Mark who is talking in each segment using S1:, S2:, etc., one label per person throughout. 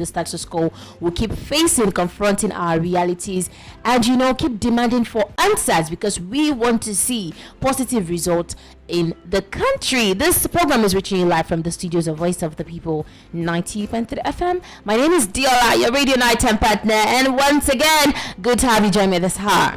S1: the status quo. We'll keep confronting our realities, and keep demanding for answers because we want to see positive results in the country. This program is reaching you live from the studios of Voice of the People 90.3 FM. My name is Diola, your radio nighttime partner, and once again, good to have you join me this hour.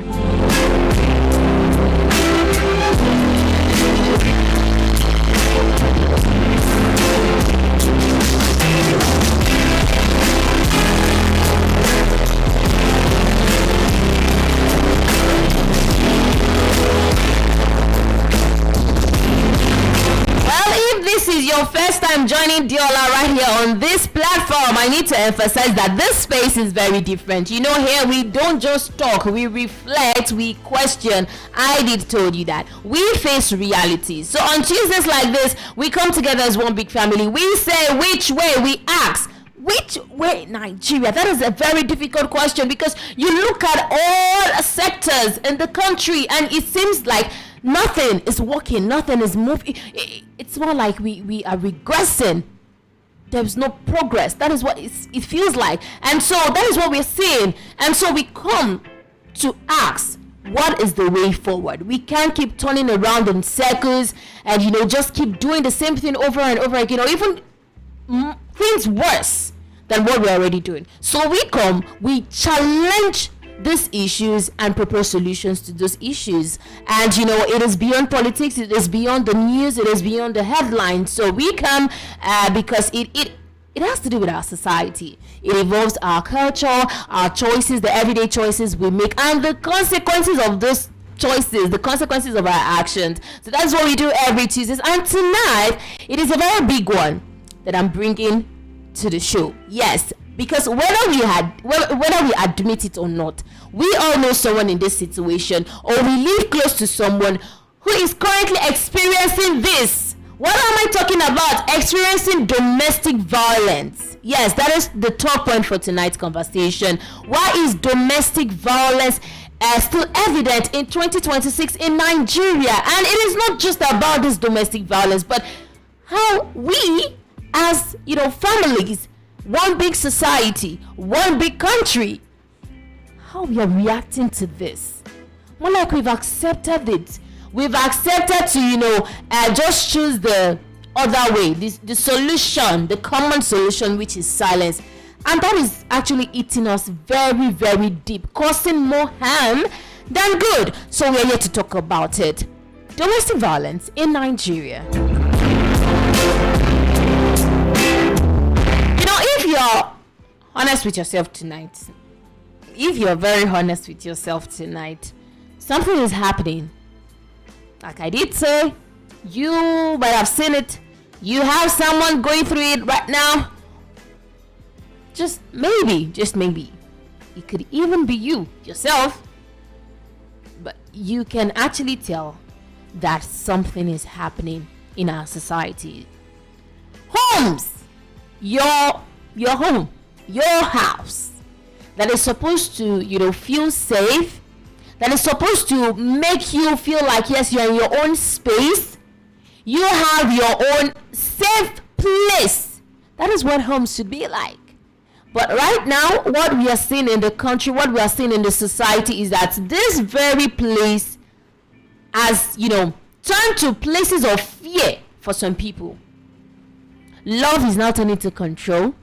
S1: This is your first time joining Diola right here on this platform. I need to emphasize that this space is very different. Here we don't just talk, we reflect, we question. I did told you that. We face reality. So on Tuesdays like this, we come together as one big family. We say which way, we ask which way Nigeria. That is a very difficult question because you look at all sectors in the country and it seems like nothing is working, nothing is moving. It's more like we are regressing. There's no progress. That is what it feels like. And so that is what we're seeing. And so we come to ask, what is the way forward? We can't keep turning around in circles and, just keep doing the same thing over and over again, or even things worse than what we're already doing. So we challenge these issues and propose solutions to those issues. And it is beyond politics, it is beyond the news, it is beyond the headlines. So we come because it has to do with our society. It involves our culture, our choices, the everyday choices we make, and the consequences of those choices, the consequences of our actions. So that's what we do every Tuesday. And tonight it is a very big one that I'm bringing to the show. Yes, because whether we admit it or not, we all know someone in this situation, or we live close to someone who is currently experiencing this. What am I talking about? Experiencing domestic violence. Yes, that is the top point for tonight's conversation. Why is domestic violence still evident in 2026 in Nigeria? And it is not just about this domestic violence, but how we as families, one big society, one big country, how we are reacting to this. More like we've accepted it. We've accepted to just choose the other way, the solution, the common solution, which is silence. And that is actually eating us very, very deep, causing more harm than good. So we're here to talk about it. Domestic violence in Nigeria. If you're honest with yourself tonight, if you're very honest with yourself tonight, something is happening. Like I did say, you might have seen it. You have someone going through it right now. Just maybe, it could even be you yourself. But you can actually tell that something is happening in our society. Homes, your home, your house, that is supposed to feel safe, that is supposed to make you feel like yes, you're in your own space, you have your own safe place. That is what homes should be like. But right now, what we are seeing in the country, what we are seeing in the society is that this very place has turned to places of fear for some people. Love is now turning to control.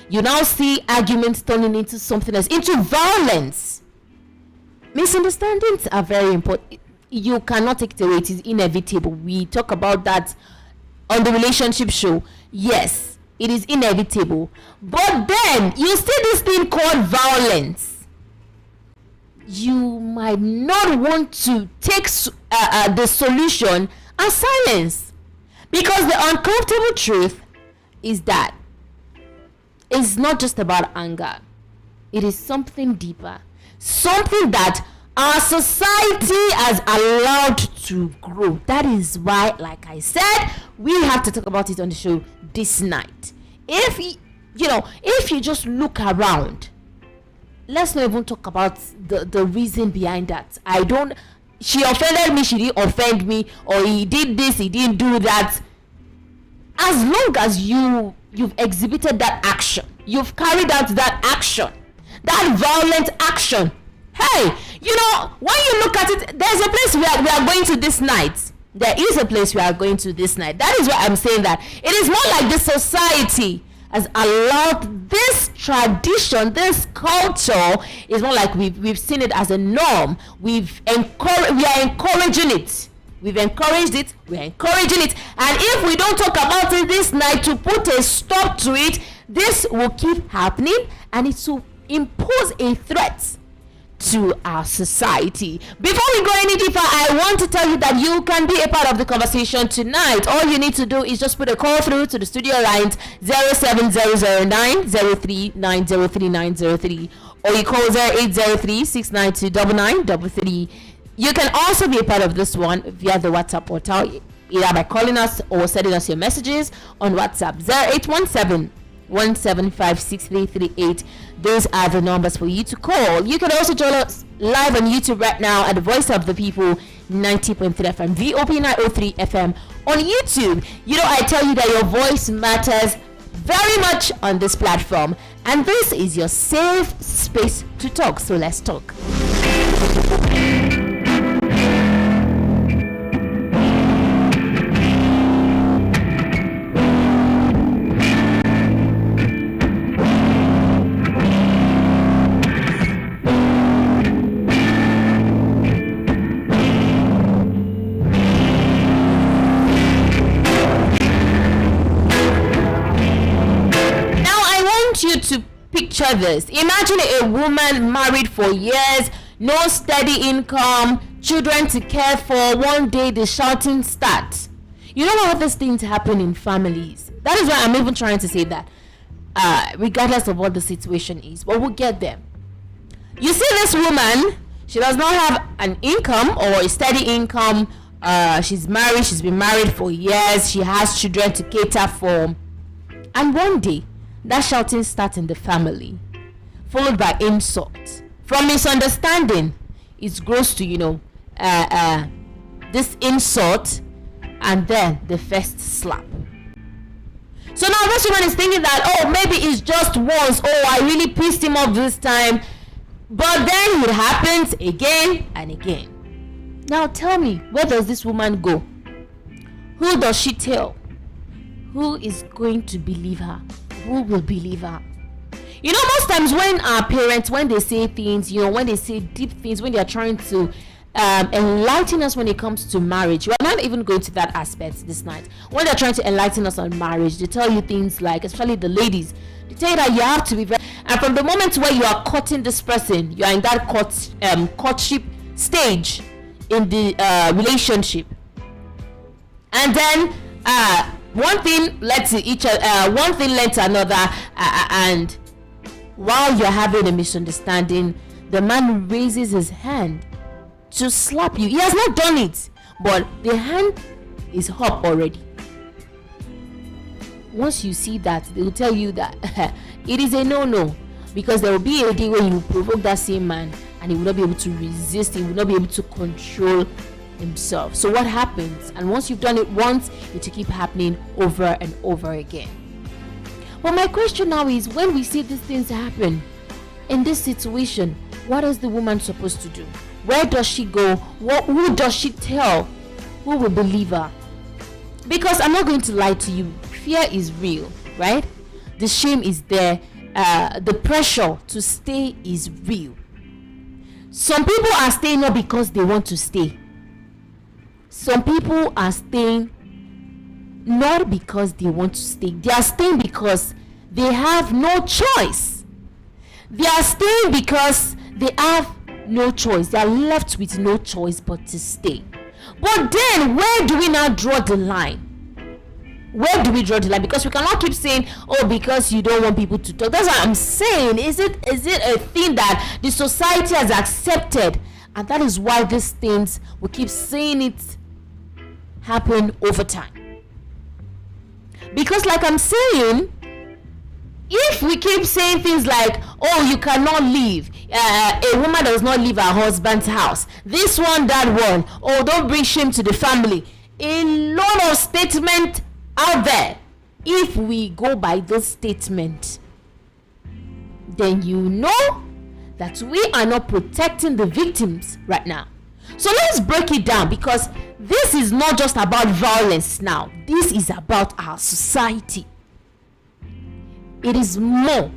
S1: You now see arguments turning into something else, into violence. Misunderstandings are very important. You cannot take it away. It is inevitable. We talk about that on the relationship show. Yes, it is inevitable. But then you see this thing called violence. You might not want to take the solution as silence, because the uncomfortable truth is that it's not just about anger. It is something deeper, something that our society has allowed to grow. That is why, like I said, we have to talk about it on the show this night. If you just look around, let's not even talk about the reason behind that. She offended me, she didn't offend me, or he did this, he didn't do that. As long as you you've exhibited that action. You've carried out that action, that violent action. Hey, when you look at it, there's a place we are going to this night. There is a place we are going to this night. That is why I'm saying that it is more like this society has allowed this tradition, this culture. Is more like we've seen it as a norm. We are encouraging it. We've encouraged it. We're encouraging it. And if we don't talk about it this night to put a stop to it, this will keep happening, and it will impose a threat to our society. Before we go any deeper, I want to tell you that you can be a part of the conversation tonight. All you need to do is just put a call through to the studio lines 0700903903903, or you call 0803-692-9933. You can also be a part of this one via the WhatsApp portal, either by calling us or sending us your messages on WhatsApp 0817-175-6338. Those are the numbers for you to call. You can also join us live on YouTube right now at the Voice of the People 90.3 FM, VOP 903 FM on YouTube. I tell you that your voice matters very much on this platform, and this is your safe space to talk. So let's talk. To picture this, imagine a woman married for years, no steady income, children to care for. One day the shouting starts. All these things happen in families. That is why I'm even trying to say that regardless of what the situation is, but we'll get there. You see, this woman, she does not have an income or a steady income. She's married, she's been married for years, she has children to cater for, and one day that shouting starts in the family, followed by insults. From misunderstanding, it grows to this insult, and then the first slap. So now this woman is thinking that, maybe it's just once. I really pissed him off this time. But then it happens again and again. Now tell me, where does this woman go? Who does she tell? Who is going to believe her? Who will believe her? Most times when our parents, when they say things, when they say deep things, when they are trying to enlighten us when it comes to marriage, we're not even going to that aspect this night. When they're trying to enlighten us on marriage, they tell you things like, especially the ladies, they tell you that you have to be very, and from the moment where you are courting this person, you are in that courtship stage in the relationship, and then one thing led to another, and while you're having a misunderstanding, the man raises his hand to slap you. He has not done it, but the hand is up already. Once you see that, they will tell you that it is a no-no, because there will be a day when you provoke that same man and he will not be able to resist, he will not be able to control himself. So what happens? And once you've done it once, it will keep happening over and over again. But my question now is, when we see these things happen in this situation, what is the woman supposed to do? Where does she go? Who does she tell? Who will believe her? Because I'm not going to lie to you, fear is real, right? The shame is there. The pressure to stay is real. Some people are staying not because they want to stay. Some people are staying not because they want to stay. They are staying because they have no choice. They are staying because they have no choice. They are left with no choice but to stay. But then, where do we now draw the line? Where do we draw the line? Because we cannot keep saying, because you don't want people to talk. That's what I'm saying. Is it a thing that the society has accepted? And that is why these things, we keep seeing it happen over time. Because like I'm saying, if we keep saying things like, you cannot leave, a woman does not leave her husband's house, this one, that one, don't bring shame to the family, a lot of statement out there if we go by this statement, then you know that we are not protecting the victims right now. So let's break it down, because this is not just about violence now. This is about our society. It is more.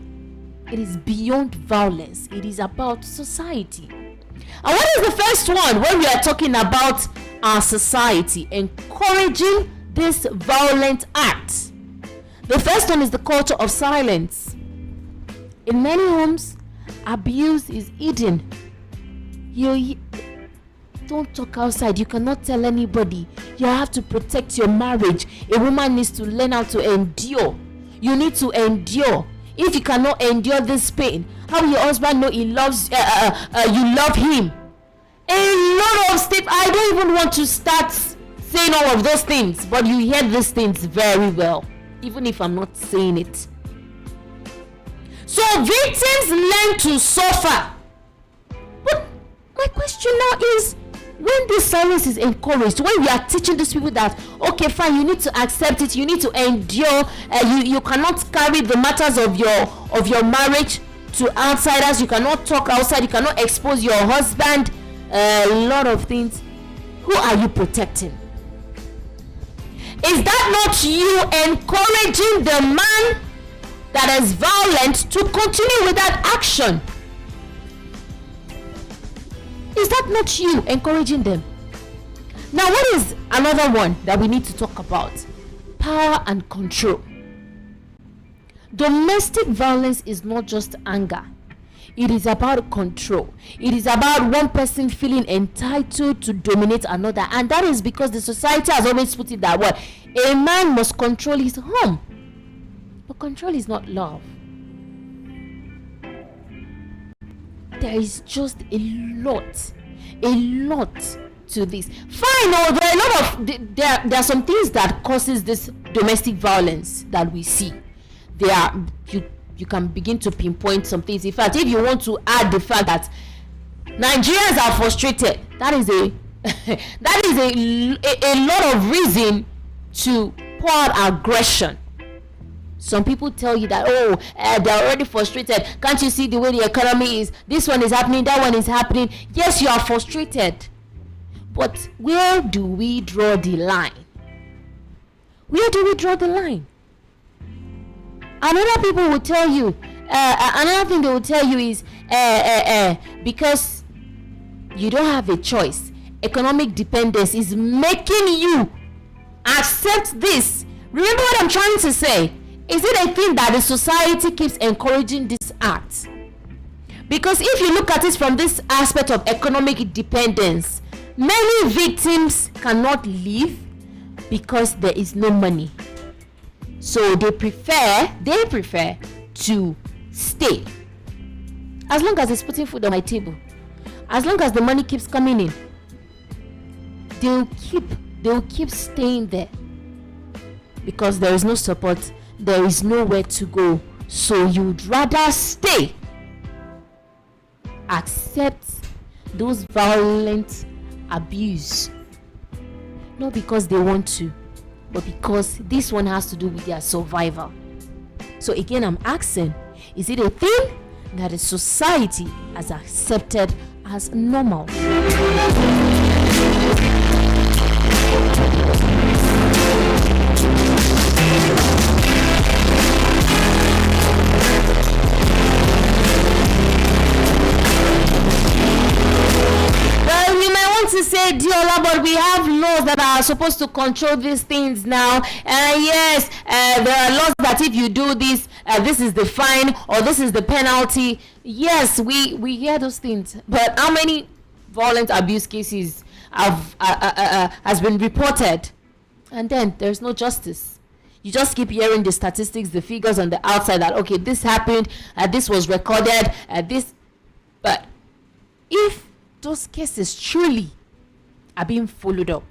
S1: It is beyond violence. It is about society. And what is the first one when we are talking about our society encouraging this violent act? The first one is the culture of silence. In many homes, abuse is hidden. You don't talk outside. You cannot tell anybody. You have to protect your marriage. A woman needs to learn how to endure. You need to endure. If you cannot endure this pain, how will your husband know he loves you love him? A lot of stuff. I don't even want to start saying all of those things, but you hear these things very well, even if I'm not saying it. So victims learn to suffer. But my question now is, when this silence is encouraged, when we are teaching these people that, okay, fine, you need to accept it, you need to endure, you cannot carry the matters of your marriage to outsiders, you cannot talk outside, you cannot expose your husband, a lot of things. Who are you protecting? Is that not you encouraging the man that is violent to continue with that action? Is that not you encouraging them? Now, what is another one that we need to talk about? Power and control. Domestic violence is not just anger. It is about control. It is about one person feeling entitled to dominate another. And that is because the society has always put it that way. A man must control his home. But control is not love. There is just a lot to this. Fine, there are some things that causes this domestic violence that we see. You can begin to pinpoint some things. In fact, if you want to add the fact that Nigerians are frustrated, that is a lot of reason to pour out aggression. Some people tell you that, they're already frustrated. Can't you see the way the economy is? This one is happening, that one is happening. Yes, you are frustrated. But where do we draw the line? Where do we draw the line? Another people will tell you, another thing they will tell you is, because you don't have a choice. Economic dependence is making you accept this. Remember what I'm trying to say? Is it a thing that the society keeps encouraging this act? Because if you look at it from this aspect of economic dependence, many victims cannot live because there is no money. So they prefer to stay. As long as it's putting food on my table, as long as the money keeps coming in, they'll keep staying there. Because there is no support, there is nowhere to go. So you'd rather stay. Accept those violent abuse. Not because they want to, but because this one has to do with their survival. So again, I'm asking, is it a thing that the society has accepted as normal? To say, Diola, but we have laws that are supposed to control these things now. Yes, there are laws that if you do this, this is the fine or this is the penalty. Yes, we hear those things. But how many violent abuse cases has been reported? And then there's no justice. You just keep hearing the statistics, the figures on the outside that, okay, this happened, this was recorded, this. But if those cases truly are being followed up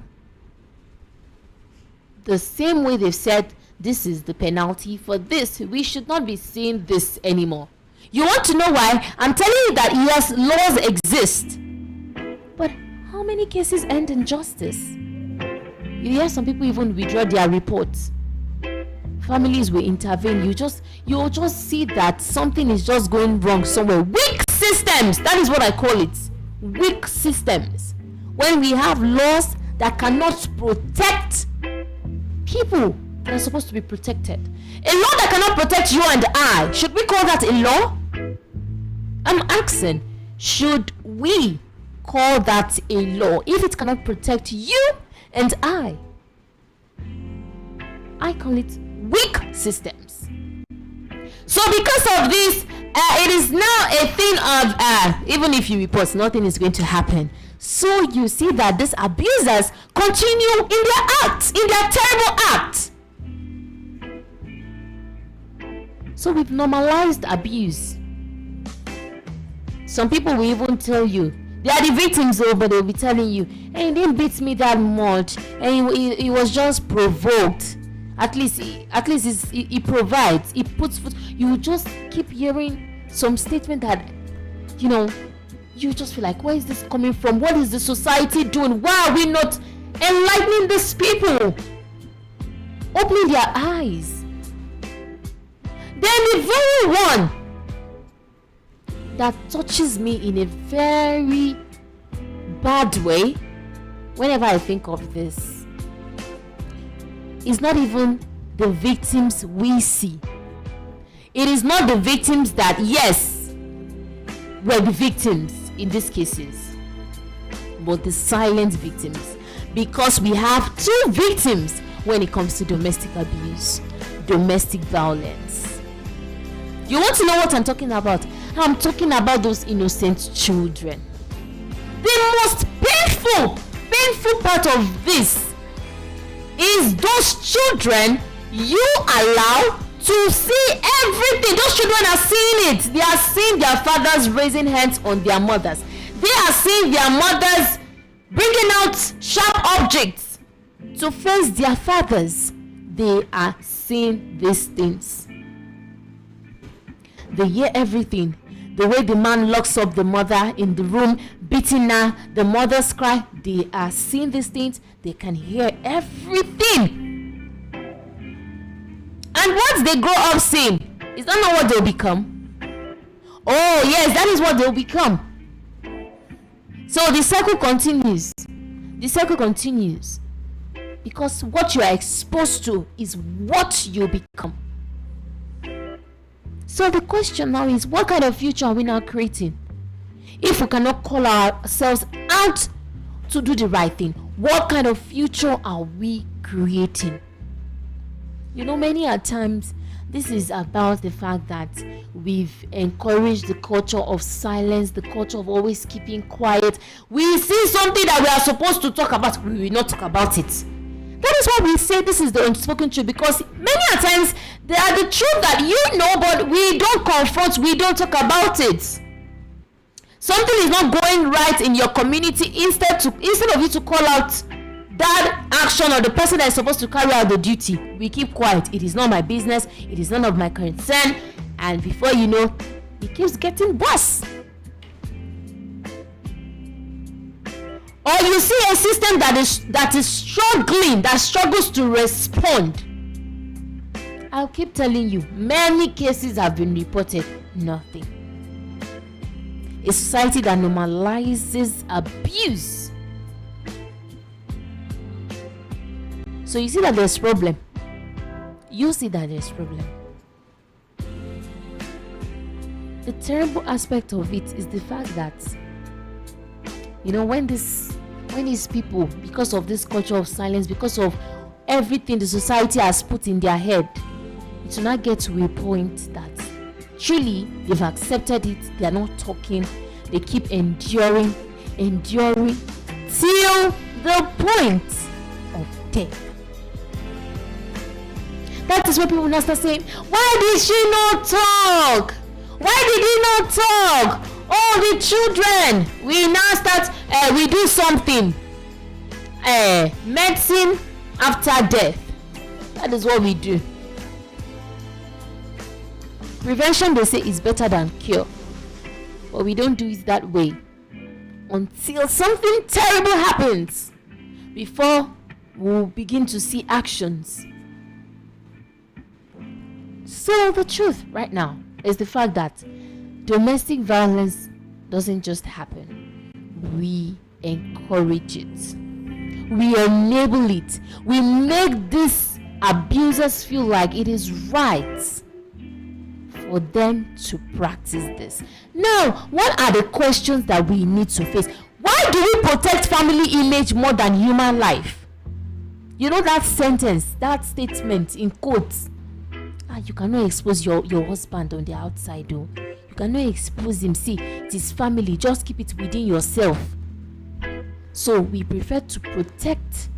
S1: the same way they've said this is the penalty for this, we should not be seeing this anymore. You want to know why? I'm telling you that yes, laws exist, but how many cases end in justice? You hear some people even withdraw their reports families will intervene. You'll just see that something is just going wrong somewhere. Weak systems, that is what I call it. Weak systems. When we have laws that cannot protect people that are supposed to be protected. A law that cannot protect you and I, should we call that a law? I'm asking, should we call that a law if it cannot protect you and I call it weak systems. So because of this, it is now a thing of even if you report, nothing is going to happen. So you see that these abusers continue in their acts, in their terrible acts. So we've normalized abuse. Some people will even tell you they are the victims, but they'll be telling you, hey, he didn't beat me that much, and he was just provoked. At least he provides, he puts food. You just keep hearing some statement that, you just feel like, where is this coming from? What is the society doing? Why are we not enlightening these people, opening their eyes? Then the very one that touches me in a very bad way whenever I think of this is not even the victims we see. It is not the victims that, yes, were the victims in these cases, but the silent victims. Because we have two victims when it comes to domestic abuse, domestic violence. You want to know what I'm talking about? I'm talking about those innocent children. The most painful part of this is those children you allow to see everything. Those children are seeing it. They are seeing their fathers raising hands on their mothers. They are seeing their mothers bringing out sharp objects to face their fathers. They are seeing these things. They hear everything. The way the man locks up the mother in the room, beating her, the mother's cry. They are seeing these things. They can hear everything. And once they grow up seeing, is that not what they'll become? Oh yes, that is what they'll become. So the cycle continues. The cycle continues. Because what you are exposed to is what you become. So the question now is, what kind of future are we now creating? If we cannot call ourselves out to do the right thing, what kind of future are we creating? Many a times this is about the fact that we've encouraged the culture of silence, the culture of always keeping quiet. We see something that we are supposed to talk about, we will not talk about it. That is why we say this is the unspoken truth, because many a times they are the truth that but we don't confront, we don't talk about it. Something is not going right in your community, instead of you to call out that action or the person that is supposed to carry out the duty, we keep quiet. It is not my business, it is none of my concern, and before you know, it keeps getting worse. Or you see a system that is struggling, that struggles to respond. I'll keep telling you, many cases have been reported, nothing. A society that normalizes abuse. So you see that there's problem. You see that there's problem. The terrible aspect of it is the fact that, when these people, because of this culture of silence, because of everything the society has put in their head, it will not get to a point that truly they've accepted it. They are not talking. They keep enduring till the point of death. That is when people now start saying, why did she not talk? Why did he not talk? Oh, the children. We now start, we do something. Medicine after death. That is what we do. Prevention, they say, is better than cure. But we don't do it that way until something terrible happens before we'll begin to see actions. So the truth right now is the fact that domestic violence doesn't just happen. We encourage it. We enable it. We make these abusers feel like it is right for them to practice this. Now, what are the questions that we need to face? Why do we protect family image more than human life? You know that sentence, that statement in quotes. You cannot expose your husband on the outside, though. You cannot expose him. See, it is family. Just keep it within yourself. So we prefer to protect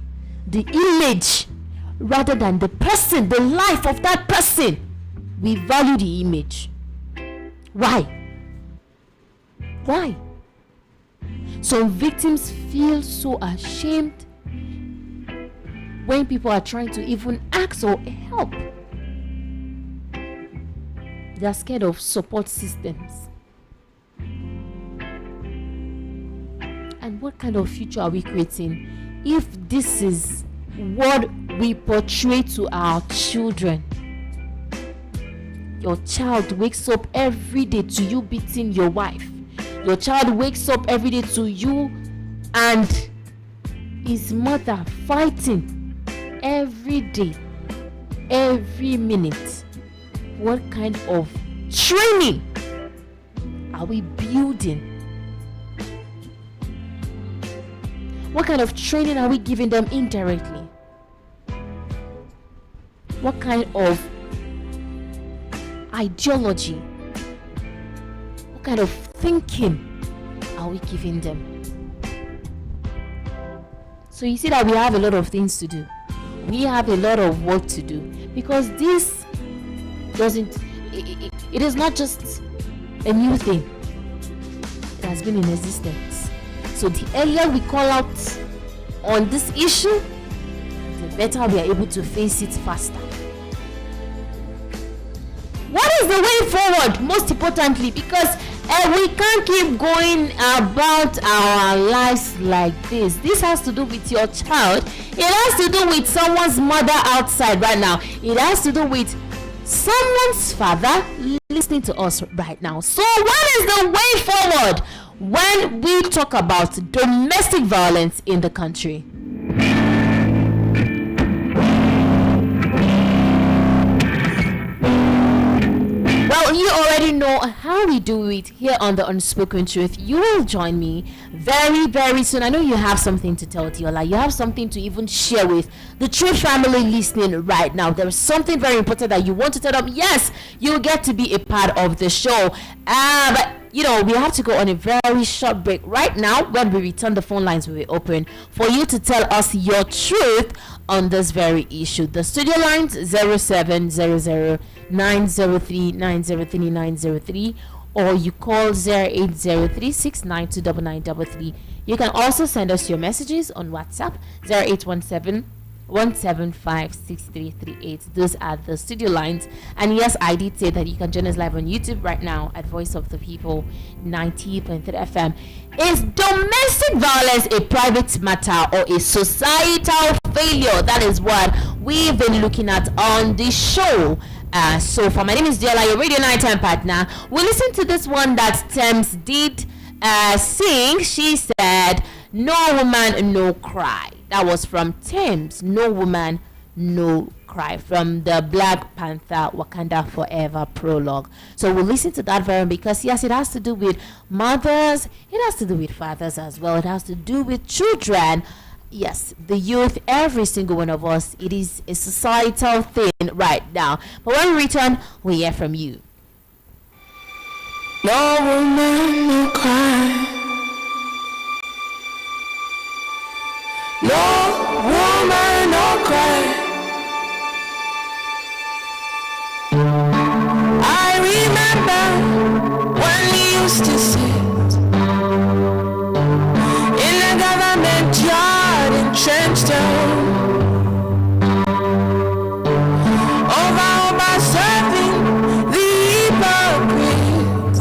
S1: the image rather than the person, the life of that person. We value the image. Why? Why? Some victims feel so ashamed when people are trying to even ask or help. They are scared of support systems. And what kind of future are we creating if this is what we portray to our children? Your child wakes up every day to you beating your wife. Your child wakes up every day to you and his mother fighting every day, every minute. What kind of training are we building? What kind of training are we giving them indirectly? What kind of ideology? What kind of thinking are we giving them? So you see that we have a lot of things to do. We have a lot of work to do, because this it is not just a new thing. It has been in existence. So the earlier we call out on this issue, the better we are able to face it faster. What is the way forward, most importantly? Because we can't keep going about our lives like this. This has to do with your child. It has to do with someone's mother outside right now. It has to do with someone's father listening to us right now. So what is the way forward when we talk about domestic violence in the country? Well, you already know how we do it here on the Unspoken Truth. You will join me very, very soon. I know you have something to tell Diola. You have something to even share with the Truth family listening right now. There is something very important that you want to tell them. Yes, you get to be a part of the show. But we have to go on a very short break. Right now, when we return, the phone lines will be open for you to tell us your truth on this very issue. The studio lines 0700 903 903 903, or you call 0803 692 You can also send us your messages on WhatsApp 0817 1756338. Those are the studio lines. And yes, I did say that you can join us live on YouTube right now at Voice of the People 90.3 FM. Is domestic violence a private matter or a societal failure? That is what we've been looking at on this show. So far, my name is Diola, your radio nighttime partner. We'll listen to this one that Thames did sing. She said, "No woman, no cry." That was from Thames. "No woman, no cry," from the Black Panther Wakanda Forever prologue. So we'll listen to that version, because yes, it has to do with mothers, it has to do with fathers as well, it has to do with children. Yes, the youth, every single one of us. It is a societal thing right now. But when we return, we'll hear from you.
S2: No woman, no cry. No woman, no cry. I remember when we used to sit in the government yard in Trenchtown, over serving the hypocrites.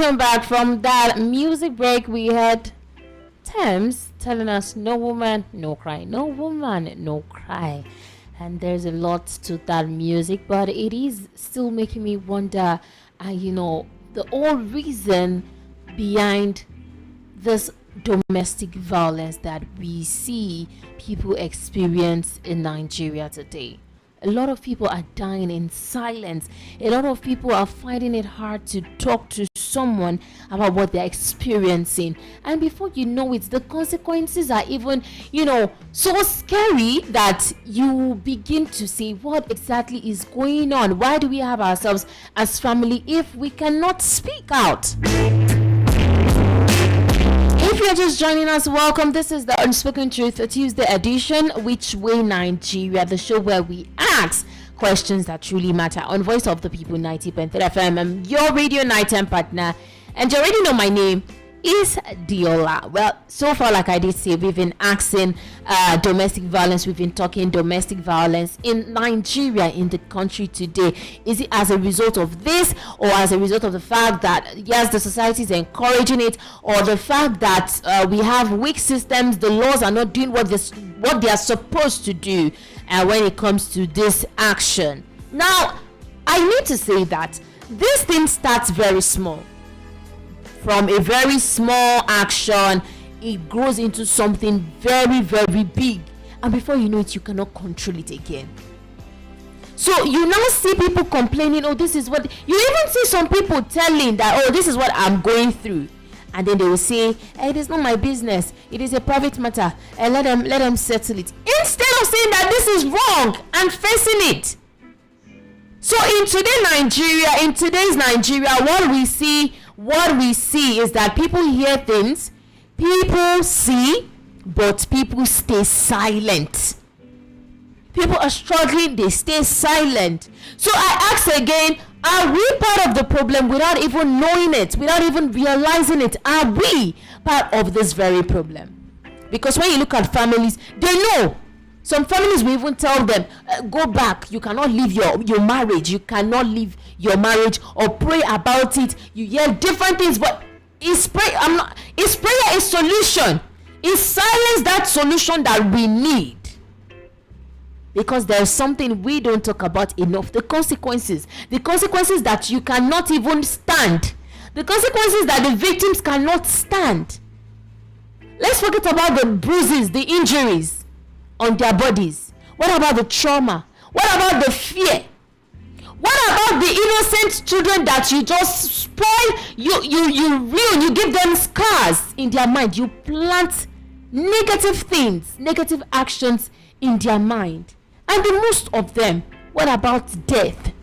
S1: welcome back. From that music break, we had Thames telling us no woman, no cry. No woman, no cry. And there's a lot to that music, but it is still making me wonder, the whole reason behind this domestic violence that we see people experience in Nigeria today. A lot of people are dying in silence. A lot of people are finding it hard to talk to someone about what they're experiencing. And before you know it, the consequences are even, so scary that you begin to say, what exactly is going on? Why do we have ourselves as family if we cannot speak out? If you're just joining us, welcome. This is the Unspoken Truth, a Tuesday edition, Which Way Nigeria, the show where we ask questions that truly matter on Voice of the People 90.3 FM. I'm your radio nighttime partner, and you already know my name is Diola. Well, so far, like I did say, we've been asking domestic violence. We've been talking domestic violence in Nigeria, in the country today. Is it as a result of this, or as a result of the fact that, yes, the society is encouraging it, or the fact that we have weak systems, the laws are not doing what they are supposed to do when it comes to this action? Now, I need to say that this thing starts very small. From a very small action, it grows into something very, very big. And before you know it, you cannot control it again. So you now see people complaining, oh, this is what... You even see some people telling that, oh, this is what I'm going through. And then they will say, hey, it is not my business. It is a private matter. And let them settle it. Instead of saying that this is wrong and facing it. So in today's Nigeria, what we see is that people hear things, people see, but people stay silent. People are struggling, they stay silent. So I ask again, are we part of the problem without even knowing it, without even realizing it? Are we part of this very problem? Because when you look at families, they know. Some families will even tell them, go back, you cannot leave your marriage, you cannot leave your marriage, or pray about it. You hear different things, but is prayer a solution? Is silence that solution that we need? Because there's something we don't talk about enough. The consequences that you cannot even stand. The consequences that the victims cannot stand. Let's forget about the bruises, the injuries on their bodies. What about the trauma? What about the fear? What about the innocent children that you just spoil? You give them scars in their mind. You plant negative things, negative actions in their mind. And the most of them, what about death?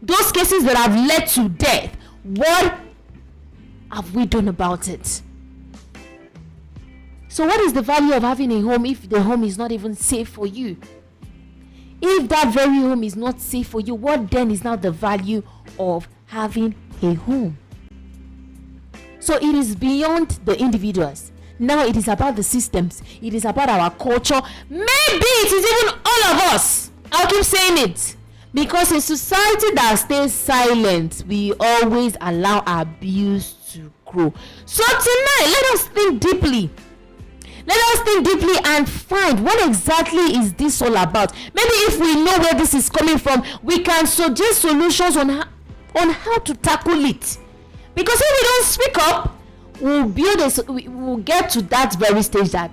S1: Those cases that have led to death, what have we done about it? So what is the value of having a home if the home is not even safe for you? If that very home is not safe for you, what then is now the value of having a home? So it is beyond the individuals. Now it is about the systems. It is about our culture. Maybe it is even all of us. I'll keep saying it. Because a society that stays silent, we always allow abuse to grow. So tonight, let us think deeply. Let us think deeply and find what exactly is this all about. Maybe if we know where this is coming from, we can suggest solutions on how to tackle it. Because if we don't speak up, we'll get to that very stage that,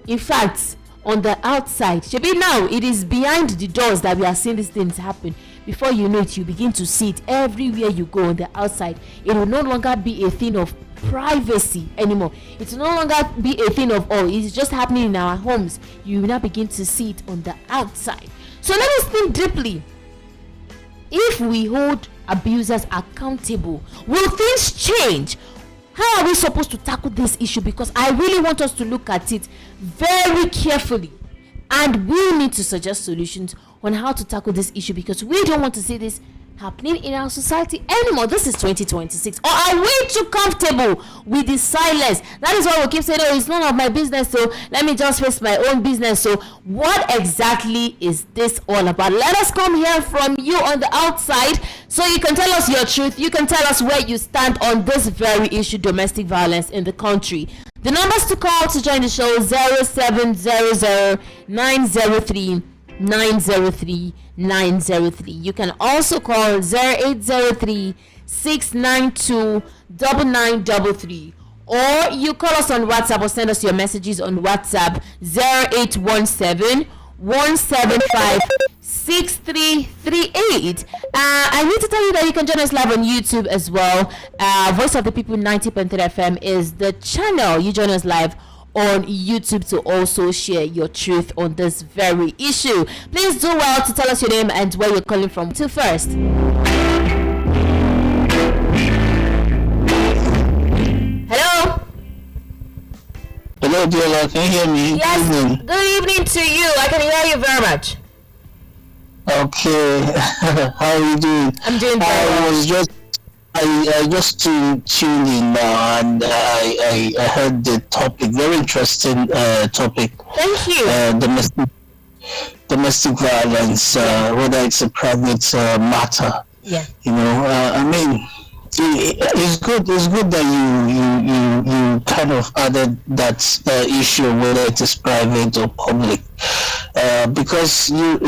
S1: in fact, on the outside, maybe now it is behind the doors that we are seeing these things happen. Before you know it, you begin to see it everywhere you go on the outside. It will no longer be a thing of privacy anymore. It will no longer be a thing of, oh, it's just happening in our homes. You will now begin to see it on the outside. So let us think deeply. If we hold abusers accountable, will things change? How are we supposed to tackle this issue? Because I really want us to look at it very carefully, and we need to suggest solutions on how to tackle this issue, because we don't want to see this happening in our society anymore. This is 2026. Or are we too comfortable with the silence? That is why we keep saying, oh, it's none of my business, so let me just face my own business. So what exactly is this all about? Let us come hear from you on the outside, so you can tell us your truth. You can tell us where you stand on this very issue, domestic violence in the country. The numbers to call to join the show: 0700 903 903 903. You can also call 0803 692 9933, or you call us on WhatsApp or send us your messages on WhatsApp 0817 175 6338. I need to tell you that you can join us live on YouTube as well. Voice of the People 90.3 FM is the channel. You join us live on YouTube to also share your truth on this very issue. Please do well to tell us your name and where you're calling from to first. Hello?
S3: Hello, Diola. Can you hear me?
S1: Yes. Good evening to you. I can hear you very much.
S3: Okay. How are you doing?
S1: I'm doing very well.
S3: I just tuned in now, and I heard the topic. Very interesting topic.
S1: Thank you.
S3: Domestic violence, whether it's a private matter.
S1: Yeah.
S3: You know, I mean, it's good that you kind of added that issue, whether it is private or public, because you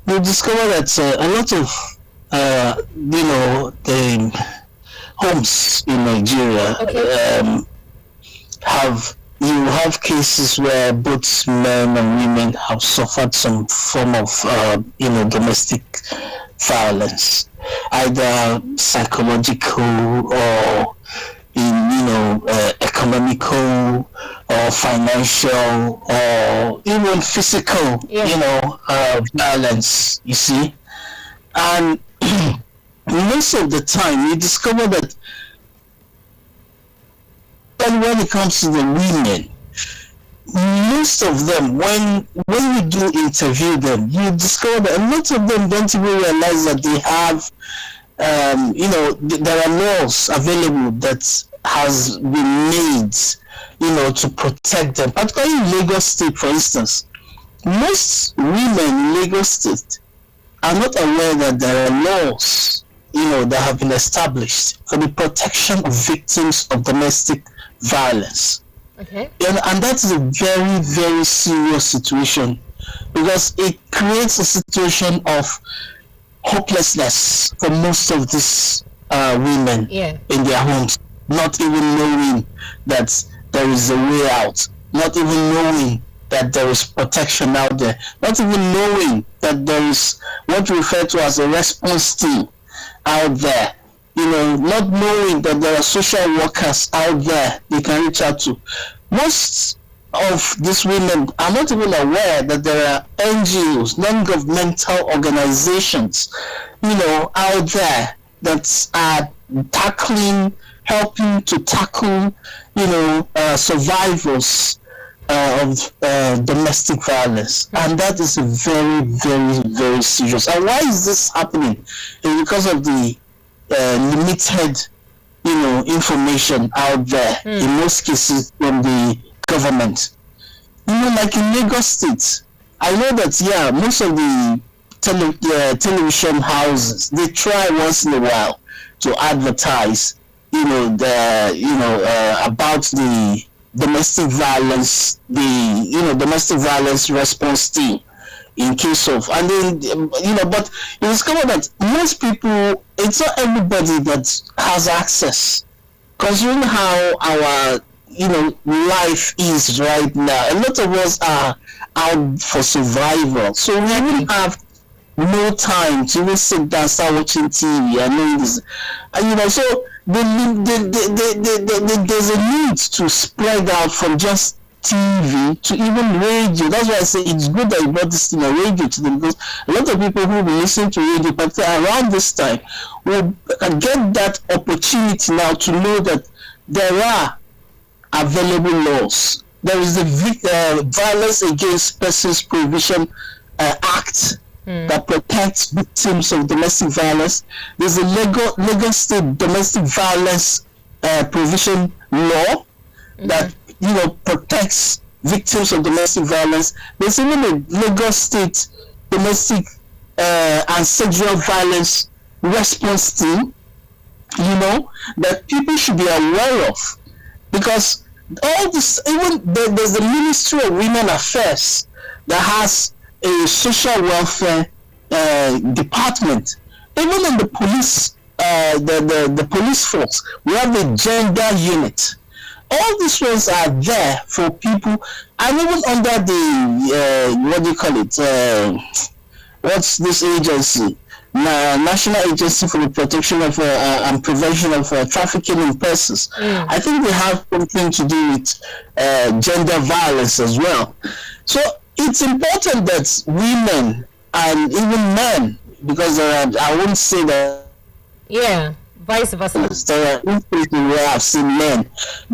S3: you discover that a lot of the homes in Nigeria have cases where both men and women have suffered some form of domestic violence, either psychological or economical or financial or even physical violence, you see. And most of the time you discover that when it comes to the women, most of them, when you do interview them, you discover that a lot of them don't even realize that they have there are laws available that has been made to protect them. Particularly in Lagos State, for instance, most women in Lagos State are not aware that there are laws that have been established for the protection of victims of domestic violence.
S1: Okay.
S3: And that is a very, very serious situation, because it creates a situation of hopelessness for most of these women in their homes, not even knowing that there is a way out, not even knowing that there is protection out there, not even knowing that there is what we refer to as a response team out there, not knowing that there are social workers out there they can reach out to. Most of these women are not even aware that there are NGOs, non-governmental organizations, out there that are helping to tackle, survivors of domestic violence. And that is a very, very, very serious. And why is this happening? It's because of the limited information out there, in most cases from the government. Like in Lagos State, I know that most of the television houses, they try once in a while to advertise about the domestic violence, domestic violence response team in case of, and then but you discover that most people, it's not everybody that has access, considering how our life is right now. A lot of us are out for survival, so we even have no time to even sit down, start watching TV and knowing this, so there's a need to spread out from just TV to even radio. That's why I say it's good that you brought this thing on radio to them, because a lot of people who will be listening to radio, but around this time, will get that opportunity now to know that there are available laws. There is the Violence Against Persons Prohibition Act that protects victims of domestic violence. There's a Lagos State domestic violence provision law that protects victims of domestic violence. There's even a Lagos State domestic and sexual violence response team, that people should be aware of, because all this, even there's the Ministry of Women Affairs that has a social welfare department. Even in the police, the police force, we have a gender unit. All these ones are there for people, and even under the what do you call it? What's this agency? National Agency for the Protection of and Prevention of Trafficking in Persons. I think they have something to do with gender violence as well. So it's important that women and even men, because I wouldn't say that.
S1: Yeah, vice versa.
S3: There are instances where I've seen men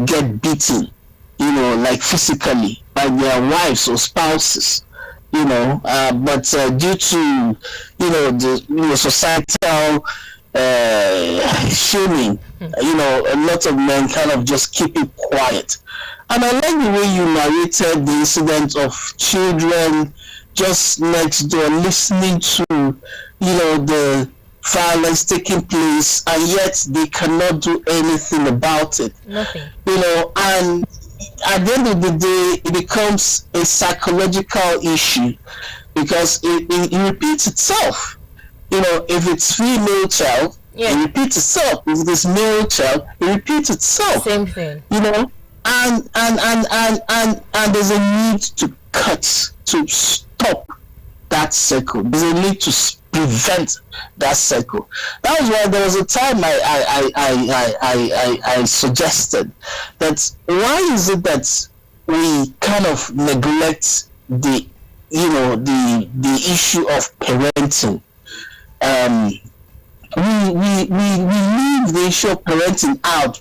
S3: get beaten, like physically by their wives or spouses. But due to the societal shaming, a lot of men kind of just keep it quiet. And I like the way you narrated the incident of children just next door listening to the violence taking place, and yet they cannot do anything about it.
S1: Nothing.
S3: And at the end of the day, it becomes a psychological issue, because it repeats itself. If it's female child, it repeats itself. If it's male child, it repeats itself.
S1: Same thing.
S3: And there's a need to stop that cycle. There's a need to prevent that cycle. That was why there was a time I suggested that why is it that we kind of neglect the issue of parenting. We leave the issue of parenting out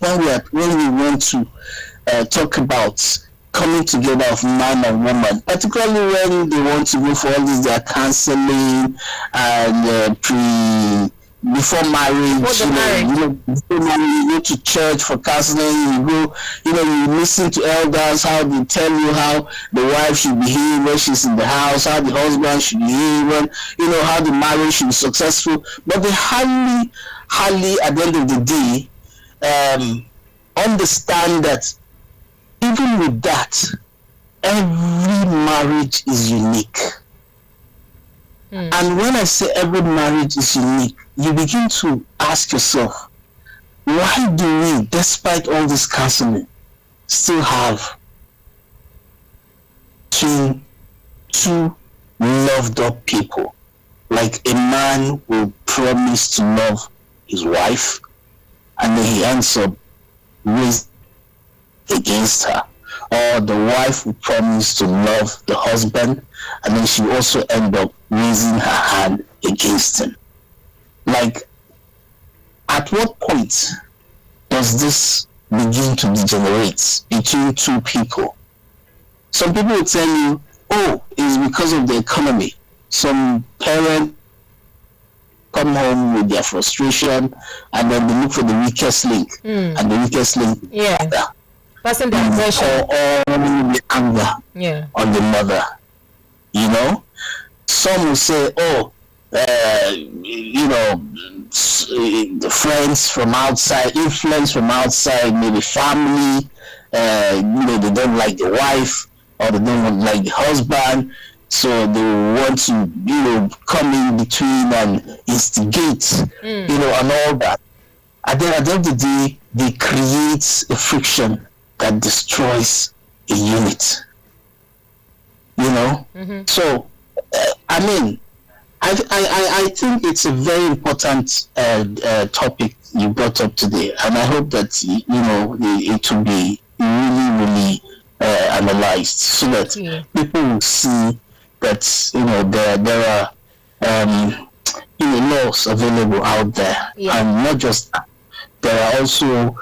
S3: when we want to talk about coming together of man and woman, particularly when they want to go for all this their counseling and before marriage. Before you go to church for counseling, you go, you listen to elders, how they tell you how the wife should behave when she's in the house, how the husband should behave when, how the marriage should be successful. But they hardly at the end of the day understand that even with that, every marriage is unique. And when I say every marriage is unique, you begin to ask yourself, why do we, despite all this counseling, still have two loved up people? Like a man will promise to love his wife, and then he ends up raising against her, or the wife will promise to love the husband, and then she also end up raising her hand against him. Like, at what point does this begin to degenerate between two people? Some people will tell you, oh, it's because of the economy. Some parents come home with their frustration, and then they look for the weakest link, and the weakest link
S1: passing the aggression
S3: or the anger on the mother. Some will say, oh, the friends from outside, influence from outside, maybe family, they don't like the wife, or they don't like the husband, so they want to, come in between and instigate, and all that. And then at the end of the day, they create a friction that destroys a unit. So I think it's a very important topic you brought up today, and I hope that it will be really analyzed, so that people will see that there are laws available out there, and not just that, there are also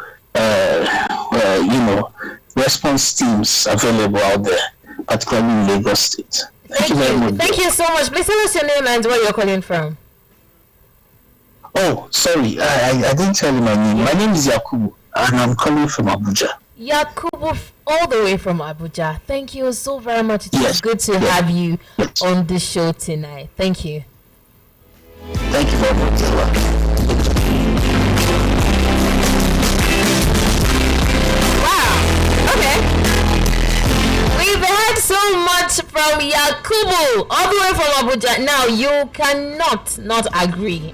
S3: response teams available out there, particularly in Lagos State. Thank you very much.
S1: Thank you so much. Please tell us your name and where you're calling from.
S3: Oh, sorry, I didn't tell you my name. My name is Yakubu, and I'm calling from Abuja.
S1: Yakubu, all the way from Abuja. Thank you so very much. It is good to have you on the show tonight. Thank you.
S3: Thank you very much.
S1: Wow. Okay. We've heard so much from Yakubu, all the way from Abuja. Now, you cannot not agree.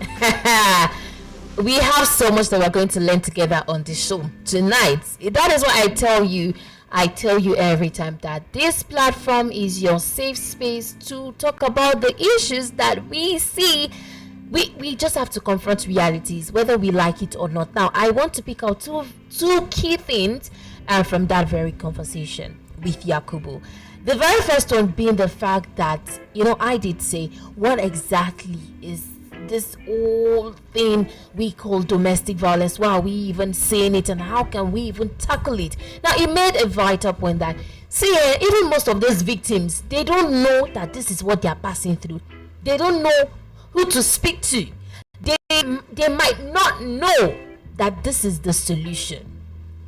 S1: We have so much that we're going to learn together on the show tonight. That is why I tell you every time that this platform is your safe space to talk about the issues that we see. We just have to confront realities, whether we like it or not. Now, I want to pick out two key things from that very conversation with Yakubu. The very first one being the fact that, I did say, what exactly is this whole thing we call domestic violence? Why are we even saying it, and how can we even tackle it? Now, he made a vital point that, even most of these victims, they don't know that this is what they are passing through. They don't know who to speak to. They might not know that this is the solution.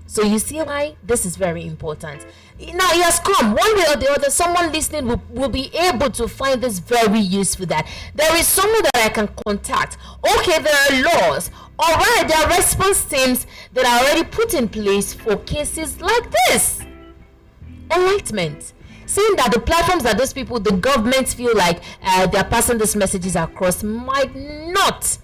S1: So you see why this is very important. Now, it has come one way or the other. Someone listening will be able to find this very useful, that there is someone that I can contact. Okay, there are laws. All right, there are response teams that are already put in place for cases like this. Enlightenment. Seeing that the platforms that those people, the governments feel like they're passing these messages across might not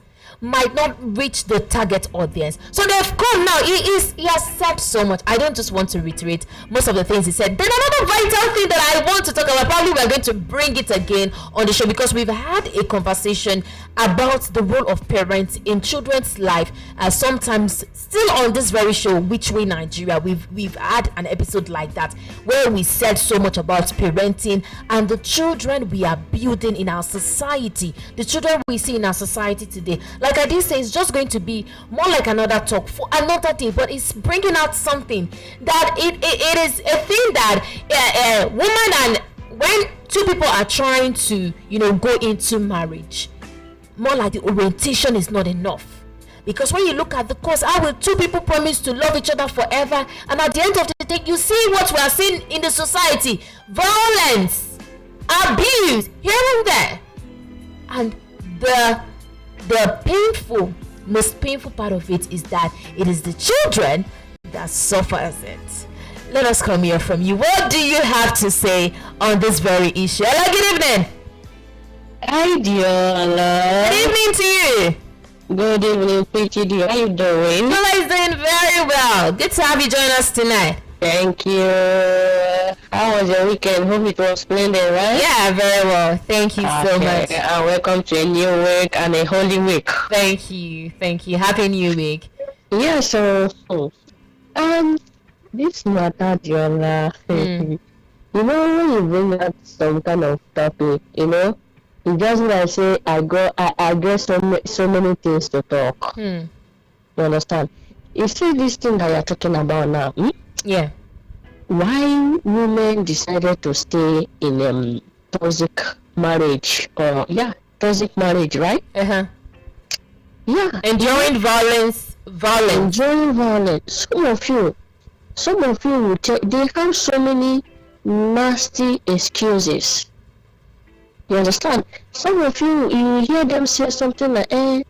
S1: reach the target audience. So they've come now. He has said so much. I don't just want to reiterate most of the things he said. Then another vital thing that I want to talk about, probably we're going to bring it again on the show, because we've had a conversation about the role of parents in children's life. Sometimes still on this very show, Which Way Nigeria, we've had an episode like that where we said so much about parenting and the children we are building in our society, the children we see in our society today. Like I did say, it's just going to be more like another talk for another day, but it's bringing out something that it is a thing that woman, and when two people are trying to go into marriage, more like the orientation is not enough. Because when you look at the cause, how will two people promise to love each other forever, and at the end of the day you see what we are seeing in the society: violence, abuse here and there. And the most painful part of it is that it is the children that suffers it. Let us come hear from you. What do you have to say on this very issue? Hello, good evening.
S4: Hi, Diola.
S1: Good evening to you.
S4: Good evening, PTD. How you doing?
S1: Diola is doing very well. Good to have you join us tonight.
S4: Thank you. How was your weekend? Hope it was splendid, right?
S1: Yeah, very well. Thank you so much.
S4: And welcome to a new week and a holy week.
S1: Thank you. Happy New Week.
S4: Yeah, so this matter, Diola. When you bring up some kind of topic, it's just like say I get so many things to talk. You understand? You see this thing that you're talking about now.
S1: Yeah.
S4: Why women decided to stay in toxic marriage, toxic marriage, right?
S1: Yeah.
S4: Enduring
S1: violence.
S4: Enduring violence. Some of you will they have so many nasty excuses. You understand? Some of you hear them say something like, the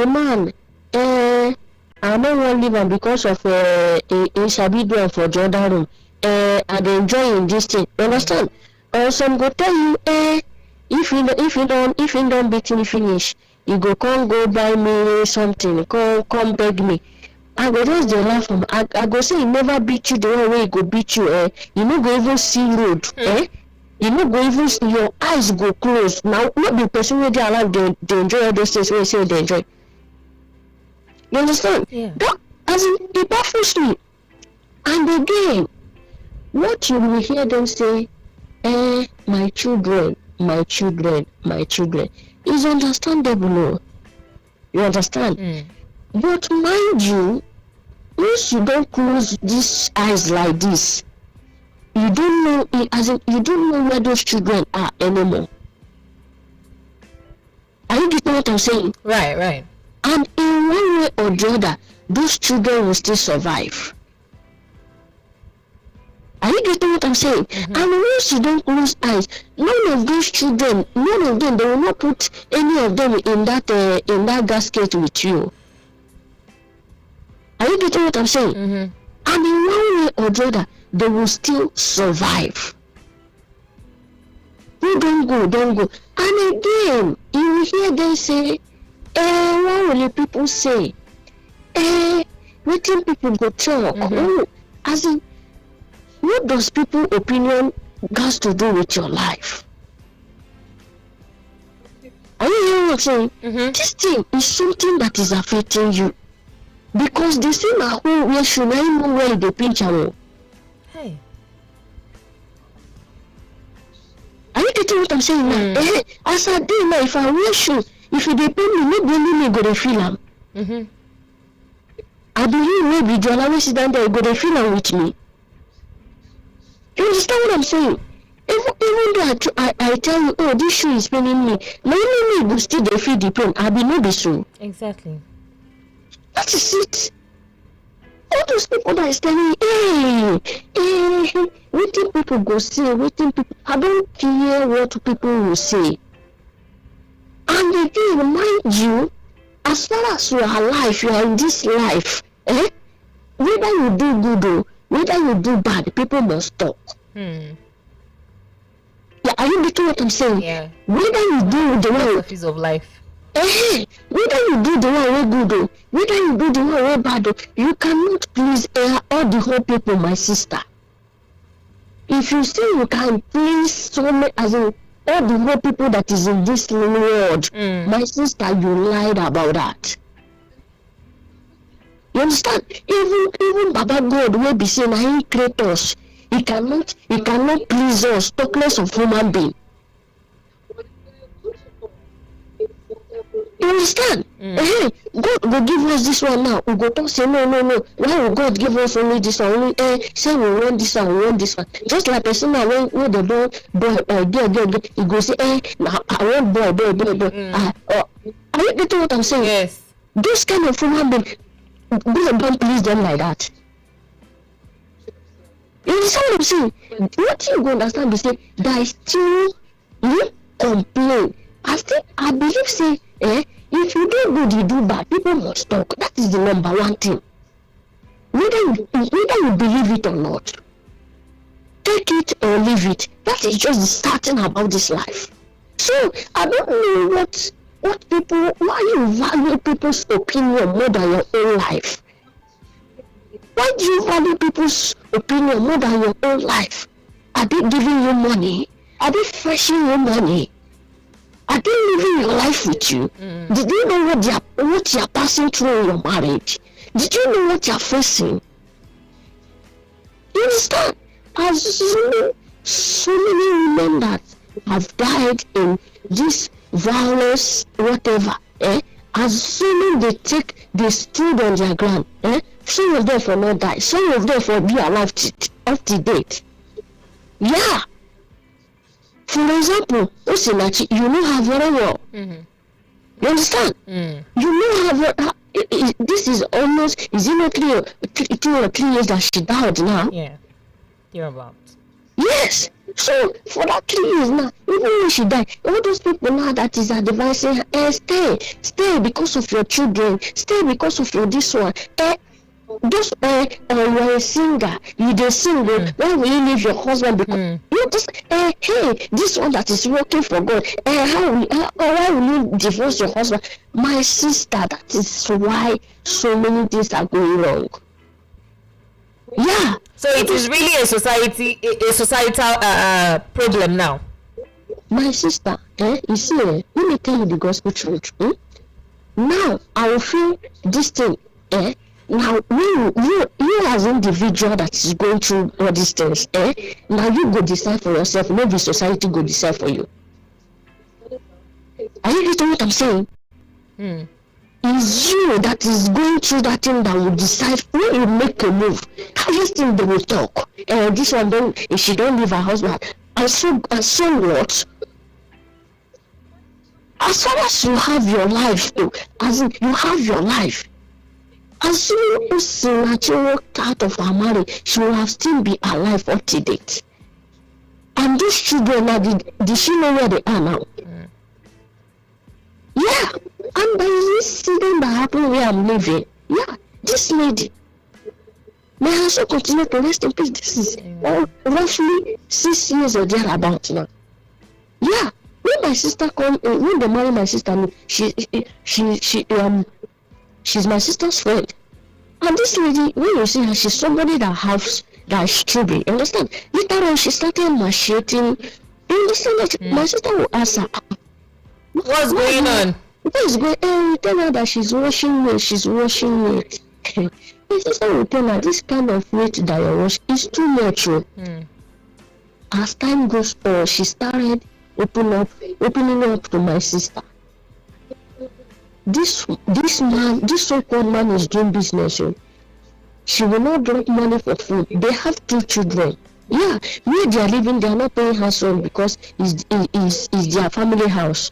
S4: man, I don't want to leave him because of a sabi doing for the other room. And enjoying this thing. You understand? Or some go tell you, if you don't beat me finish, you go buy me something, come beg me. I go just dey laugh. I go say he never beat you the way he go beat you. You no go even see road. You no go even see, your eyes go close. Now, not the person where they allow they enjoy all those things where you say they enjoy. You understand?
S1: Yeah.
S4: That, as in, it baffles me. And again, what you will hear them say, my children, is understandable. No? You understand? But mind you, once you don't close these eyes like this, you don't know, as in, you don't know where those children are anymore. Are you getting what I'm saying?
S1: Right.
S4: And in one way or the other, those children will still survive. Are you getting what I'm saying? And once you don't close eyes, none of those children, none of them, they will not put any of them in that gasket with you. Are you getting what I'm saying? And in one way or the other, they will still survive. You don't go. And again, you will hear them say, what will people say? What can people go talk? As in, what does people's opinion has to do with your life? Are you hearing what I'm saying? This thing is something that is affecting you. Because they say na who where should I know where they pinch away.
S1: Hey.
S4: Are you getting what I'm saying now? As I do now, if I wear shoe, if you depend me, maybe only me go to feel am. I believe maybe John always sit down there, go to feel am with me. You understand what I'm saying? Even though I tell you, oh, this shoe is paining me, maybe me go still dey feel the pain. I be no be so.
S1: Exactly.
S4: That is it. All those people that is telling me, waiting people go say, waiting people, I don't care what people will say. And again, mind you, as far as you are alive, you are in this life, whether you do good or whether you do bad, people must talk. Yeah, are you getting what I'm saying?
S1: Yeah.
S4: Whether you do the one
S1: philosophies of life.
S4: Whether you do the one way good or whether you do the one way bad, you cannot please all the whole people, my sister. If you say you can please so many, as in all the whole people that is in this world, my sister, you lied about that. You understand? Even Baba God will be saying, "I create us. He cannot please us. Talk less of human being." You understand? God will give us this one now. We go talk say no. Why will God give us only this one? Only say we want this one, we want this one. Just like person now when they don't boy, he go say now I want boy. Are you getting what I'm saying?
S1: Yes.
S4: This kind of human being, don't please them like that. You understand what I'm saying? What you go understand is say there is still complain. I believe say if you do good, you do bad, people must talk. That is the number one thing. Whether you believe it or not, take it or leave it. That is just the starting about this life. So I don't know what people, why you value people's opinion more than your own life. Why do you value people's opinion more than your own life? Are they giving you money? Are they flashing you money? Are they living your life with you? Did you know what you are passing through in your marriage? Did you know what you are facing? You understand? As so many women that have died in this violence, whatever, assuming they stood on their ground, some of them for not die, some of them for be alive up to date. Yeah. For example, Osinachi, you know her very well. You understand? You know her this is almost, is it not 2 or 3 years that she died now?
S1: Yeah, you're about.
S4: Yes. So for that 3 years now, even when she died, all those people now that is advising her, stay because of your children, stay because of your this one. Just you're a singer, you just sing. Why will you leave your husband? Because you just hey, this one that is working for God. Why will you divorce your husband? My sister, that is why so many things are going wrong. Yeah.
S1: So it is really a societal problem now.
S4: My sister, you see, let me tell you the gospel truth. Now I will feel this thing. Now you as an individual that is going through all these things, now you go decide for yourself, maybe society go decide for you. Are you getting what I'm saying? It's you that is going through that thing that will decide when you make a move. Everything they will talk. This one don't. If she don't leave her husband, and so what? As far as you have your life, as in you have your life. As soon as she walked out of her marriage, she will have still be alive up to date. And these children now, did she know where they are now? Yeah, and there is this incident that happened where I'm living. Yeah, this lady. May I also continue to rest in peace? This is roughly 6 years or thereabouts now. Yeah, when my sister when they married my sister, she's my sister's friend. And this lady, when you see her, she's somebody that has children. You understand? Later on, she started macheting. You understand that my sister will ask her,
S1: what's going on?
S4: What is going on? You tell her that she's washing weight. My sister will tell her, this kind of weight that you wash is too much. As time goes on, she started opening up to my sister. This so-called man is doing business. She will not drop money for food. They have 2 children. Yeah, where they are living, they are not paying house rent because it's their family house.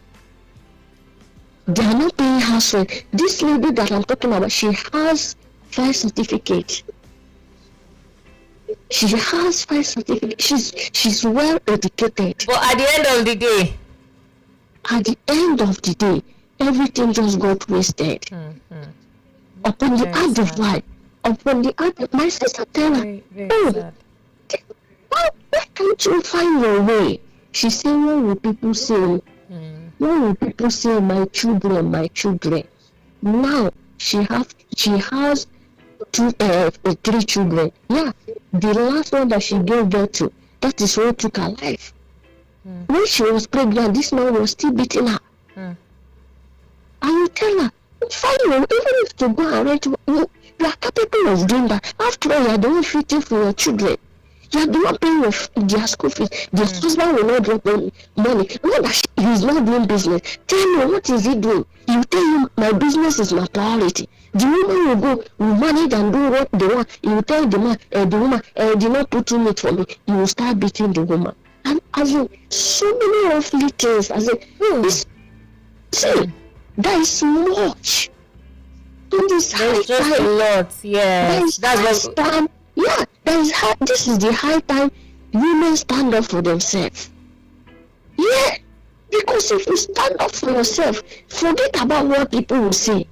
S4: They are not paying house rent. This lady that I'm talking about, she has 5 certificates. She has 5 certificates. She's well educated.
S1: But at the end of the day, everything just got wasted. Upon the act of life. Upon the act of my sister tell her, why can't you find your way? She said, what will people say? What will people say, my children? Now she has 3 children. Yeah, the last one that she gave birth to, that is what took her life. When she was pregnant, this man was still beating her. And you tell her, find your, even if to go and rent, you are capable of doing that. After all, you are the one fitting for your children. You are the one paying their school fees. The husband will not drop money. Not that he is not doing business. Tell me, what is he doing? You tell him, my business is my priority. The woman will manage and do what they want. You will tell the man, the woman, do not put too much for me. You will start beating the woman. And as in, so many awful things. As in, that is much. There's just a lot, yes.
S4: This is the high time women stand up for themselves. Yeah, because if you stand up for yourself, forget about what people will say.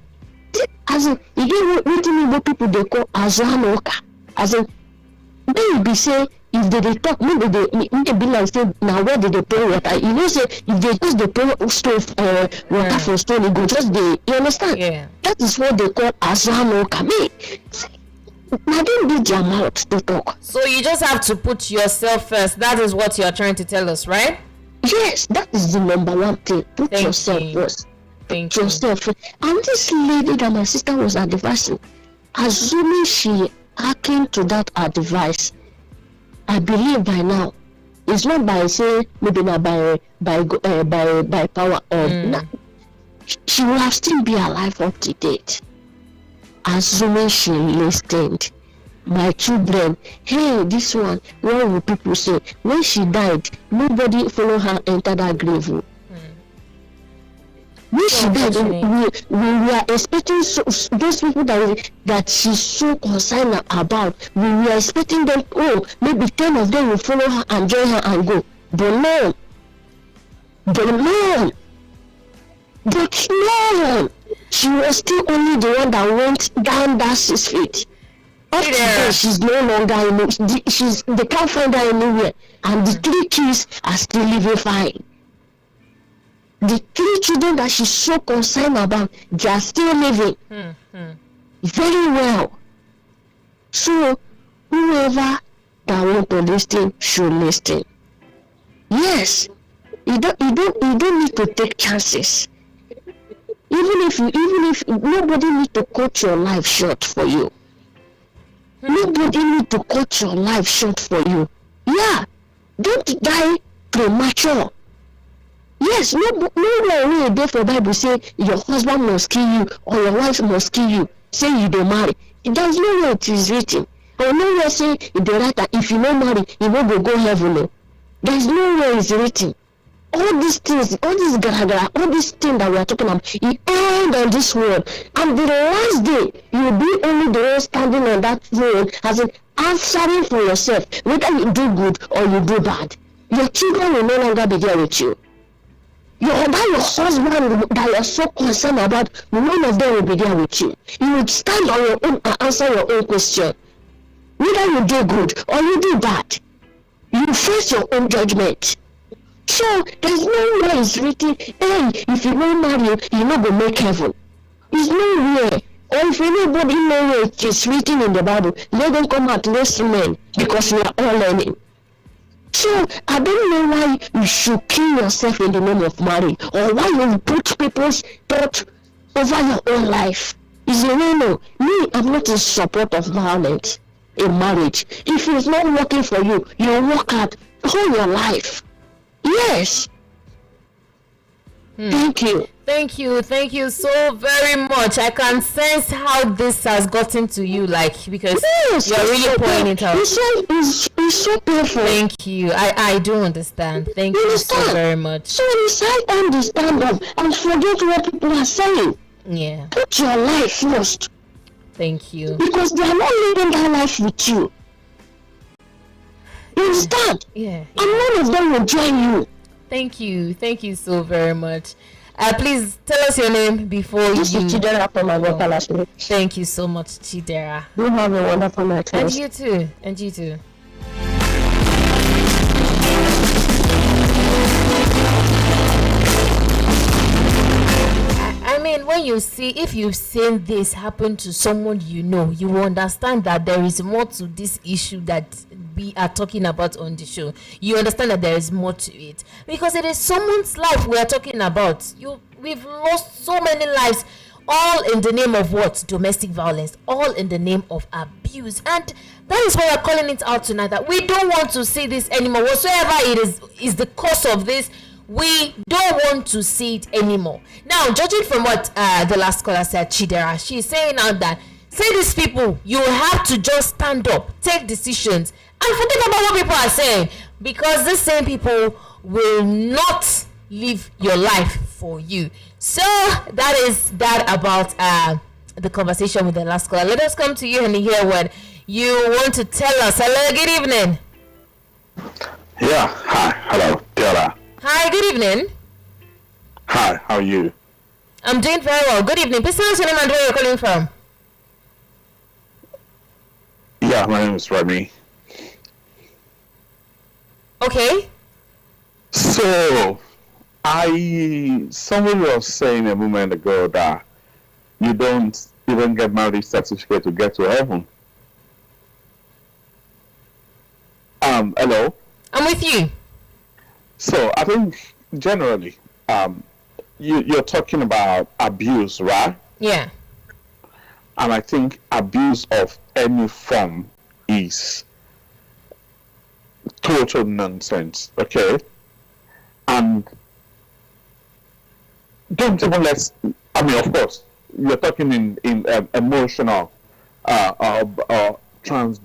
S4: As in, you get what people they call Azanoka. As in, maybe say, if they talk, maybe they be like say, now where did they pour water? You know, say if they just they pour stove water for stone, it go just they. You understand?
S1: Yeah.
S4: That is what they call Azanoka. Me, I don't need their mouth to talk.
S1: So you just have to put yourself first. That is what you are trying to tell us, right?
S4: Yes, that is the number one thing. Put yourself first. Put yourself first. And this lady that my sister was advising, assuming she hearkened to that advice, I believe by now, it's not by say maybe not by power or not. She will have still be alive up to date. Assuming she listened. My children, hey, this one, what will people say? When she died, nobody follow her enter that grave. When she died, we were expecting those people that she's so concerned about. We were expecting them, maybe 10 of them will follow her and join her and go. But no. She was still only the one that went down that 6 feet. Up today, she's no longer they can't find her anywhere. And the 3 kids are still living fine. The 3 children that she's so concerned about, they are still living very well. So whoever that want to listen should listen. Yes, you don't need to take chances. Even if nobody need to cut your life short for you. Nobody need to cut your life short for you. Yeah, don't die premature. Yes, nowhere really there for Bible say your husband must kill you or your wife must kill you. Say you don't marry. There's nowhere it is written. Or nowhere say the writer if you don't marry, you won't go heaven. No. There's nowhere it's written. All these things, all this gara, all these things that we are talking about, it end on this world. And the last day, you will be only the one standing on that road as in answering for yourself, whether you do good or you do bad. Your children will no longer be there with you. Your husband that you are so concerned about, none of them will be there with you. You will stand on your own and answer your own question. Whether you do good or you do bad, you face your own judgment. So there's nowhere it's written, hey, if you don't marry, you're not going to make heaven. It's nowhere. Or if anybody knows it is written in the Bible, let them come out next men because we are all learning. So I don't know why you should kill yourself in the name of marriage, or why you put people's thought over your own life. It's a no. Me, I'm not in support of violence in marriage. If it's not working for you, you work out all your life. Yes. Thank you.
S1: Thank you so very much. I can sense how this has gotten to you, like, because you're really pouring it out.
S4: It's so painful.
S1: Thank you. I do understand. Thank you so very much.
S4: So decide understand them and forget what people are saying.
S1: Yeah.
S4: Put your life first.
S1: Thank you.
S4: Because they are not living that life with you. You understand?
S1: Yeah.
S4: And none of them will join you.
S1: Thank you so very much. Please tell us your name before
S4: This is Chidera from my local last week.
S1: Thank you so much, Chidera.
S4: You have a wonderful night.
S1: And you too. I mean, when you see, if you've seen this happen to someone you know, you will understand that there is more to this issue that we are talking about on the show. You understand that there is more to it because it is someone's life we are talking about. We've lost so many lives, all in the name of what? Domestic violence, all in the name of abuse. And that is why we're calling it out tonight, that we don't want to see this anymore. Whatsoever it is the cause of this, we don't want to see it anymore. Now, judging from what the last caller said, Chidera, she's saying now that, say these people, you have to just stand up, take decisions, and forget about what people are saying, because the same people will not live your life for you. So that is that about the conversation with the last caller. Let us come to you and hear what you want to tell us. Hello, good evening.
S5: Yeah, hi, hello, Dara.
S1: Hi, good evening.
S5: Hi, how are you?
S1: I'm doing very well. Good evening. Please tell us your name and where you're calling from.
S5: Yeah, my name is Remy.
S1: Okay.
S5: So, someone was saying a moment ago that you don't even get marriage certificate to get to heaven. Hello?
S1: I'm with you.
S5: So, I think generally, you're talking about abuse, right?
S1: Yeah.
S5: And I think abuse of any form is total nonsense, okay? And don't even I mean, of course, you're talking in emotional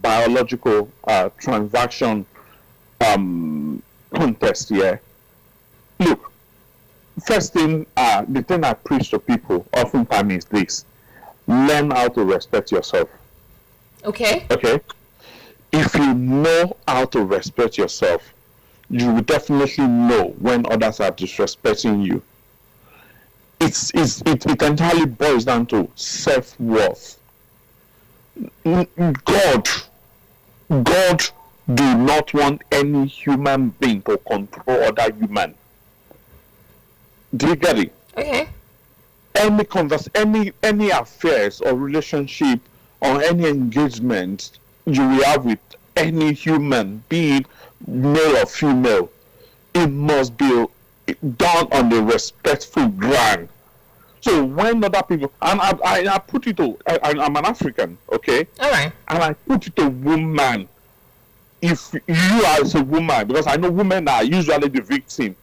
S5: biological transaction context here. Look, first thing, the thing I preach to people oftentimes is this: learn how to respect yourself.
S1: Okay.
S5: Okay. If you know how to respect yourself, you will definitely know when others are disrespecting you. It entirely boils down to self-worth. God do not want any human being to control other human. Do you get it?
S1: Okay.
S5: Any affairs or relationship or any engagement you will have with any human, be it male or female, it must be done on a respectful ground. So when other people, and I put it to, I'm an African, okay?
S1: All right.
S5: And I put it to woman. If you are as a woman, because I know women are usually the victim,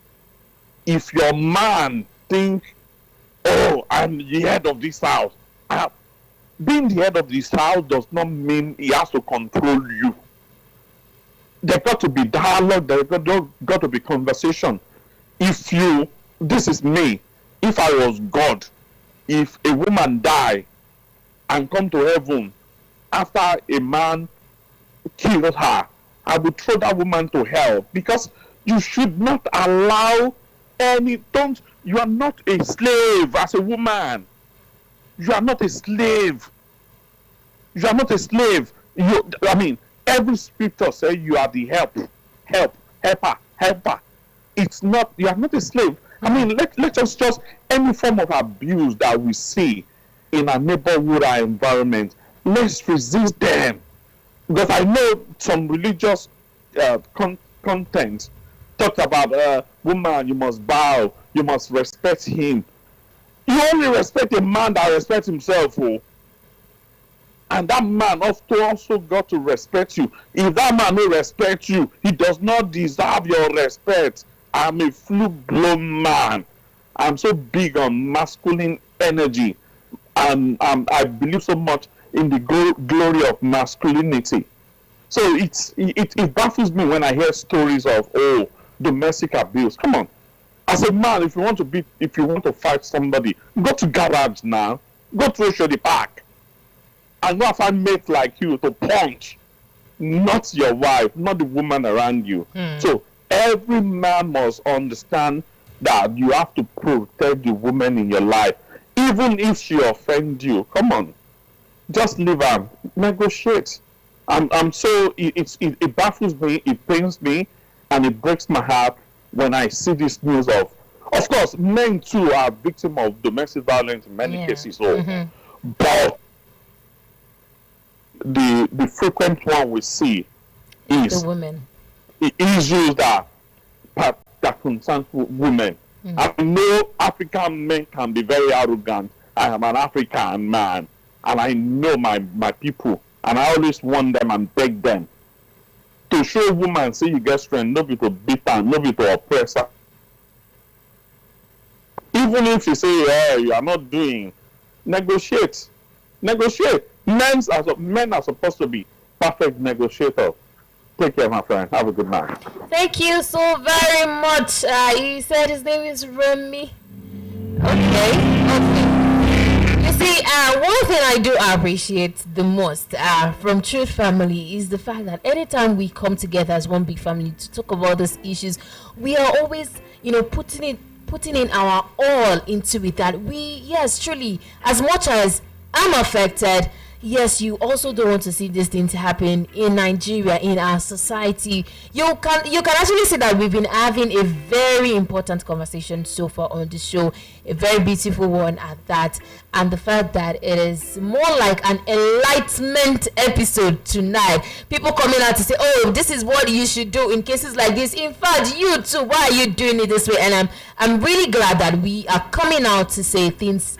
S5: if your man think, oh, I'm the head of this house, being the head of this house does not mean he has to control you. There got to be dialogue, there got to be conversation. This is me, if I was God, if a woman die and come to heaven after a man killed her, I would throw that woman to hell, because you should not allow you are not a slave as a woman. You are not a slave. You are not a slave. Every scripture says you are the helper. It's not, you are not a slave. Let us just, any form of abuse that we see in a neighborhood or environment, let's resist them. Because I know some religious content talks about woman, you must bow, you must respect him. You only respect a man that respects himself, and that man also got to respect you. If that man don't respect you, he does not deserve your respect. I'm a full-blown man. I'm so big on masculine energy, and I believe so much in the glory of masculinity. So it baffles me when I hear stories of domestic abuse. Come on, as a man, if you want to fight somebody, go to garage now, go to the park, and go find mates like you to punch, not your wife, not the woman around you. So every man must understand that you have to protect the woman in your life, even if she offends you. Come on, just leave her, negotiate. It baffles me, it pains me, and it breaks my heart when I see this news of course, men too are victims of domestic violence in many cases. But the frequent one we see is
S1: the women.
S5: Issues that concern women. I know African men can be very arrogant. I am an African man, and I know my people, and I always warn them and beg them to show woman, say you get strength, not be to beat her, not be to oppress her. Even if you say, you are not doing, negotiate. Men are supposed to be perfect negotiators. Take care, my friend. Have a good night.
S1: Thank you so very much. He said his name is Remy. Okay. You see, one thing I do appreciate the most from Truth Family is the fact that anytime we come together as one big family to talk about these issues, we are always, putting in our all into it. That yes, truly, as much as I'm affected, yes, you also don't want to see these things happen in Nigeria, in our society. You can actually see that we've been having a very important conversation so far on the show, a very beautiful one at that, and the fact that it is more like an enlightenment episode tonight. People coming out to say, oh, this is what you should do in cases like this. In fact, you too, why are you doing it this way? And I'm really glad that we are coming out to say things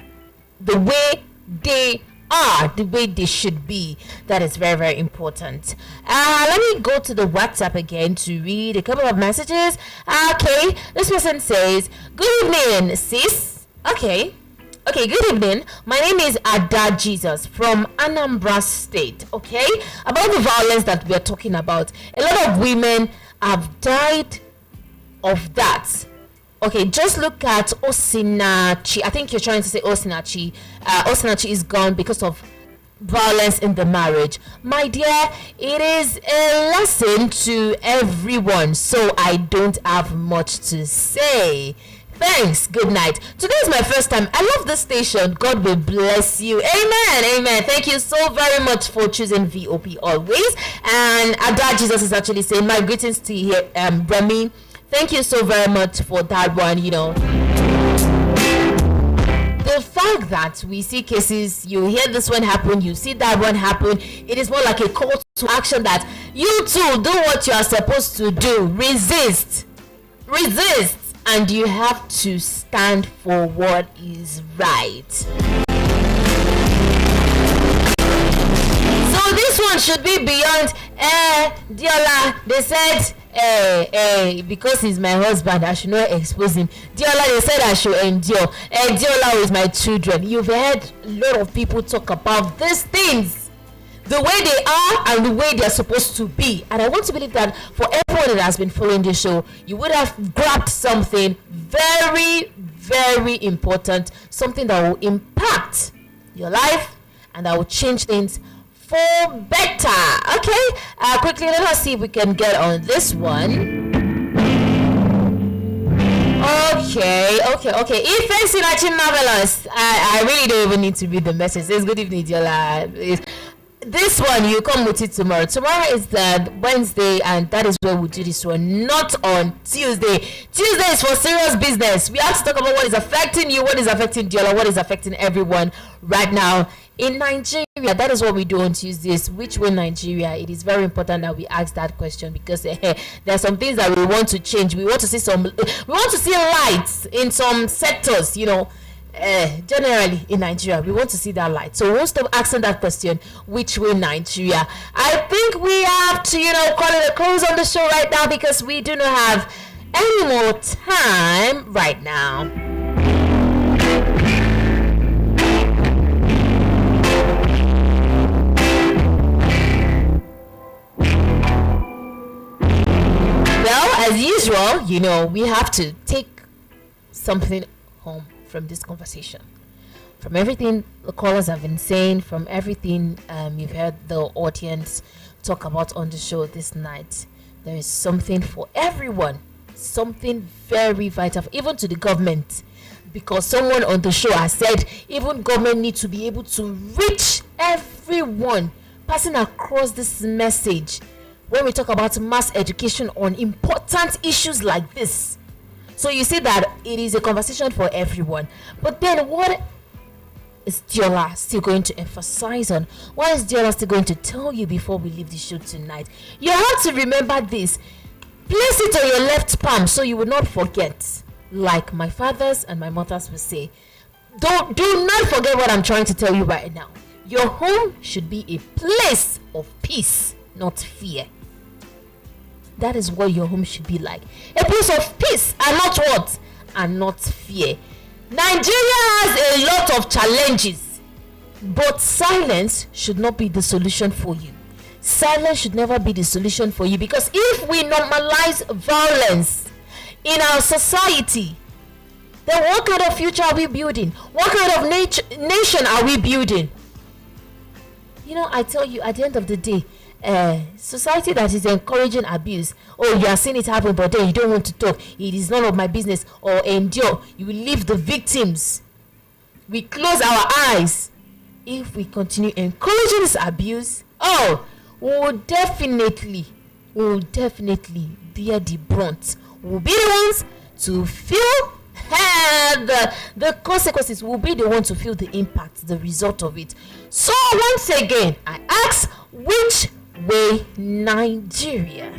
S1: the way they are, the way they should be. That is very, very important. Let me go to the WhatsApp again to read a couple of messages. Okay, this person says, good evening, sis. Okay, good evening. My name is Ada Jesus from Anambra State. Okay, about the violence that we are talking about, a lot of women have died of that. Okay, just look at Osinachi. I think you're trying to say Osinachi. Osinachi is gone because of violence in the marriage. My dear, it is a lesson to everyone, so I don't have much to say. Thanks. Good night. Today is my first time. I love this station. God will bless you. Amen. Thank you so very much for choosing VOP always. And Ada Jesus is actually saying, my greetings to you, Remy. Thank you so very much for that one. The fact that we see cases, you hear this one happen, you see that one happen, it is more like a call to action that you too do what you are supposed to do. Resist, and you have to stand for what is right. So this one should be beyond Diola. They said because he's my husband, I should not expose him. Diola, they said I should endure. Diola is my children. You've heard a lot of people talk about these things, the way they are and the way they're supposed to be. And I want to believe that for everyone that has been following this show, you would have grabbed something very, very important, something that will impact your life and that will change things for better. Okay, quickly let us see if we can get on this one. Okay. Ife Sinachi Marvelous. I really don't even need to read the message. It says good evening, Diola. This one you come with it tomorrow. Tomorrow is the Wednesday, and that is where we do this one, not on Tuesday. Tuesday is for serious business. We have to talk about what is affecting you, what is affecting Diola, what is affecting everyone right now in Nigeria. That is what we do on Tuesdays. Which way Nigeria? It is very important that we ask that question, because there are some things that we want to change. We want to see lights in some sectors, generally in Nigeria. We want to see that light. So we won't stop asking that question, which way Nigeria? I think we have to call it a close on the show right now, because we do not have any more time right now. Well, as usual, we have to take something home from this conversation, from everything the callers have been saying, from everything you've heard the audience talk about on the show this night. There is something for everyone, something very vital, even to the government, because someone on the show has said even government needs to be able to reach everyone, passing across this message when we talk about mass education on important issues like this. So you see that it is a conversation for everyone. But then what is Diola still going to emphasize on? What is Diola still going to tell you before we leave the show tonight? You have to remember this. Place it on your left palm so you will not forget. Like my fathers and my mothers will say. Do not forget what I'm trying to tell you right now. Your home should be a place of peace, not fear. That is what your home should be like. A place of peace and not what? And not fear. Nigeria has a lot of challenges, but silence should not be the solution for you. Silence should never be the solution for you, because if we normalize violence in our society, then what kind of future are we building? What kind of nation are we building? I tell you, at the end of the day, society that is encouraging abuse, you are seeing it happen, but then you don't want to talk, it is none of my business, or endure, you will leave the victims. We close our eyes. If we continue encouraging this abuse, we will definitely bear the brunt. We'll be the ones to feel the consequences. Will be the one to feel the impact, the result of it. So once again, I ask, which way Nigeria?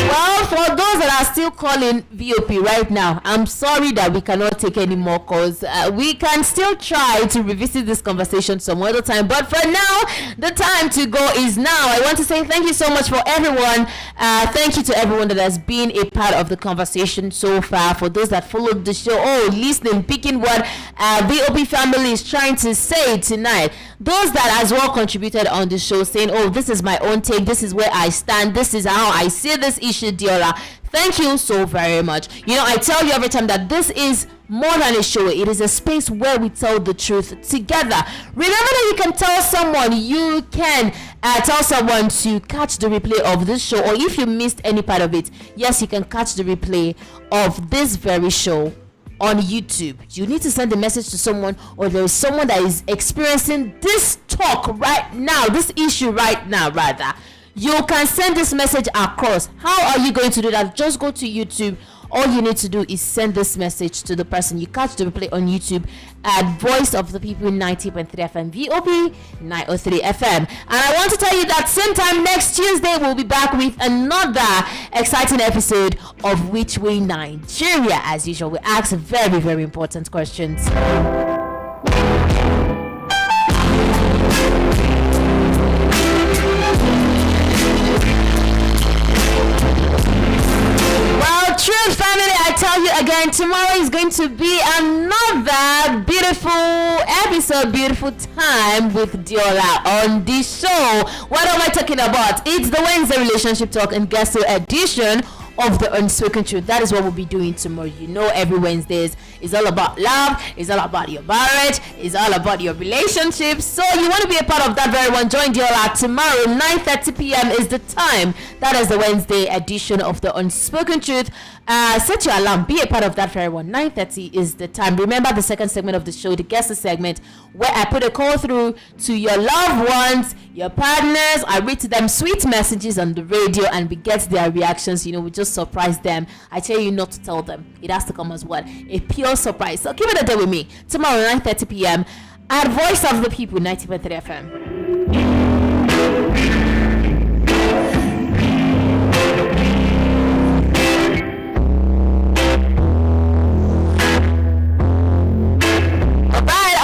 S1: Well, for those that are still calling VOP right now, I'm sorry that we cannot take any more calls. We can still try to revisit this conversation some other time, but for now, the time to go is now. I want to say thank you so much for everyone. Thank you to everyone that has been a part of the conversation so far. For those that followed the show, listening, picking what VOP family is trying to say tonight. Those that as well contributed on the show, saying, this is my own take, this is where I stand, this is how I see this issue, Diola. Thank you so very much. I tell you every time that this is more than a show. It is a space where we tell the truth together. Remember that you can tell someone to catch the replay of this show, or if you missed any part of it, yes, you can catch the replay of this very show on YouTube. You need to send a message to someone, or there is someone that is experiencing this talk right now, this issue right now, rather. You can send this message across. How are you going to do that? Just go to YouTube all you need to do is send this message to the person you catch the replay on YouTube at Voice of the People 90.3 FM VOP 903 FM. And I want to tell you that same time next Tuesday we'll be back with another exciting episode of Which Way Nigeria. As usual, we ask very, very important questions. Truth family, I tell you again, tomorrow is going to be another beautiful episode, beautiful time with Diola on the show. What am I talking about? It's the Wednesday Relationship Talk and Guest edition of the Unspoken Truth. That is what we'll be doing tomorrow. You know, every Wednesdays is all about love, it's all about your marriage, it's all about your relationships. So you want to be a part of that very one, join Diola tomorrow. 9:30 p.m. is the time. That is the Wednesday edition of the Unspoken Truth. Set your alarm, be a part of that very one. 9:30 is the time. Remember the second segment of the show, the guest segment, where I put a call through to your loved ones, your partners. I read to them sweet messages on the radio and we get their reactions. You know, we just surprise them. I tell you not to tell them. It has to come as well. A pure surprise. So keep it a day with me. Tomorrow, 9:30 p.m. at Voice of the People, 90.3 FM.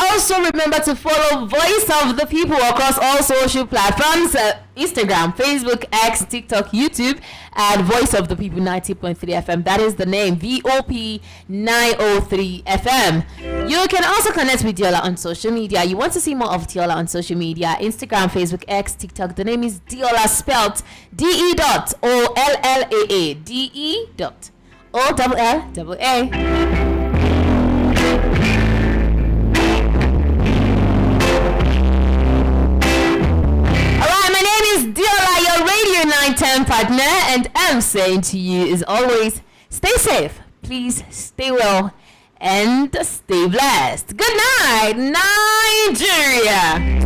S1: Also remember to follow Voice of the People across all social platforms, Instagram, Facebook, X, TikTok, YouTube, and Voice of the People 90.3 FM. That is the name, VOP 903 FM. You can also connect with Diola on social media. You want to see more of Diola on social media, Instagram, Facebook, X, TikTok. The name is Diola, spelled DE.OLLAA, DE.OLLAA. Diola, your Radio 910 partner, and I'm saying to you as always, stay safe, please stay well, and stay blessed. Good night, Nigeria.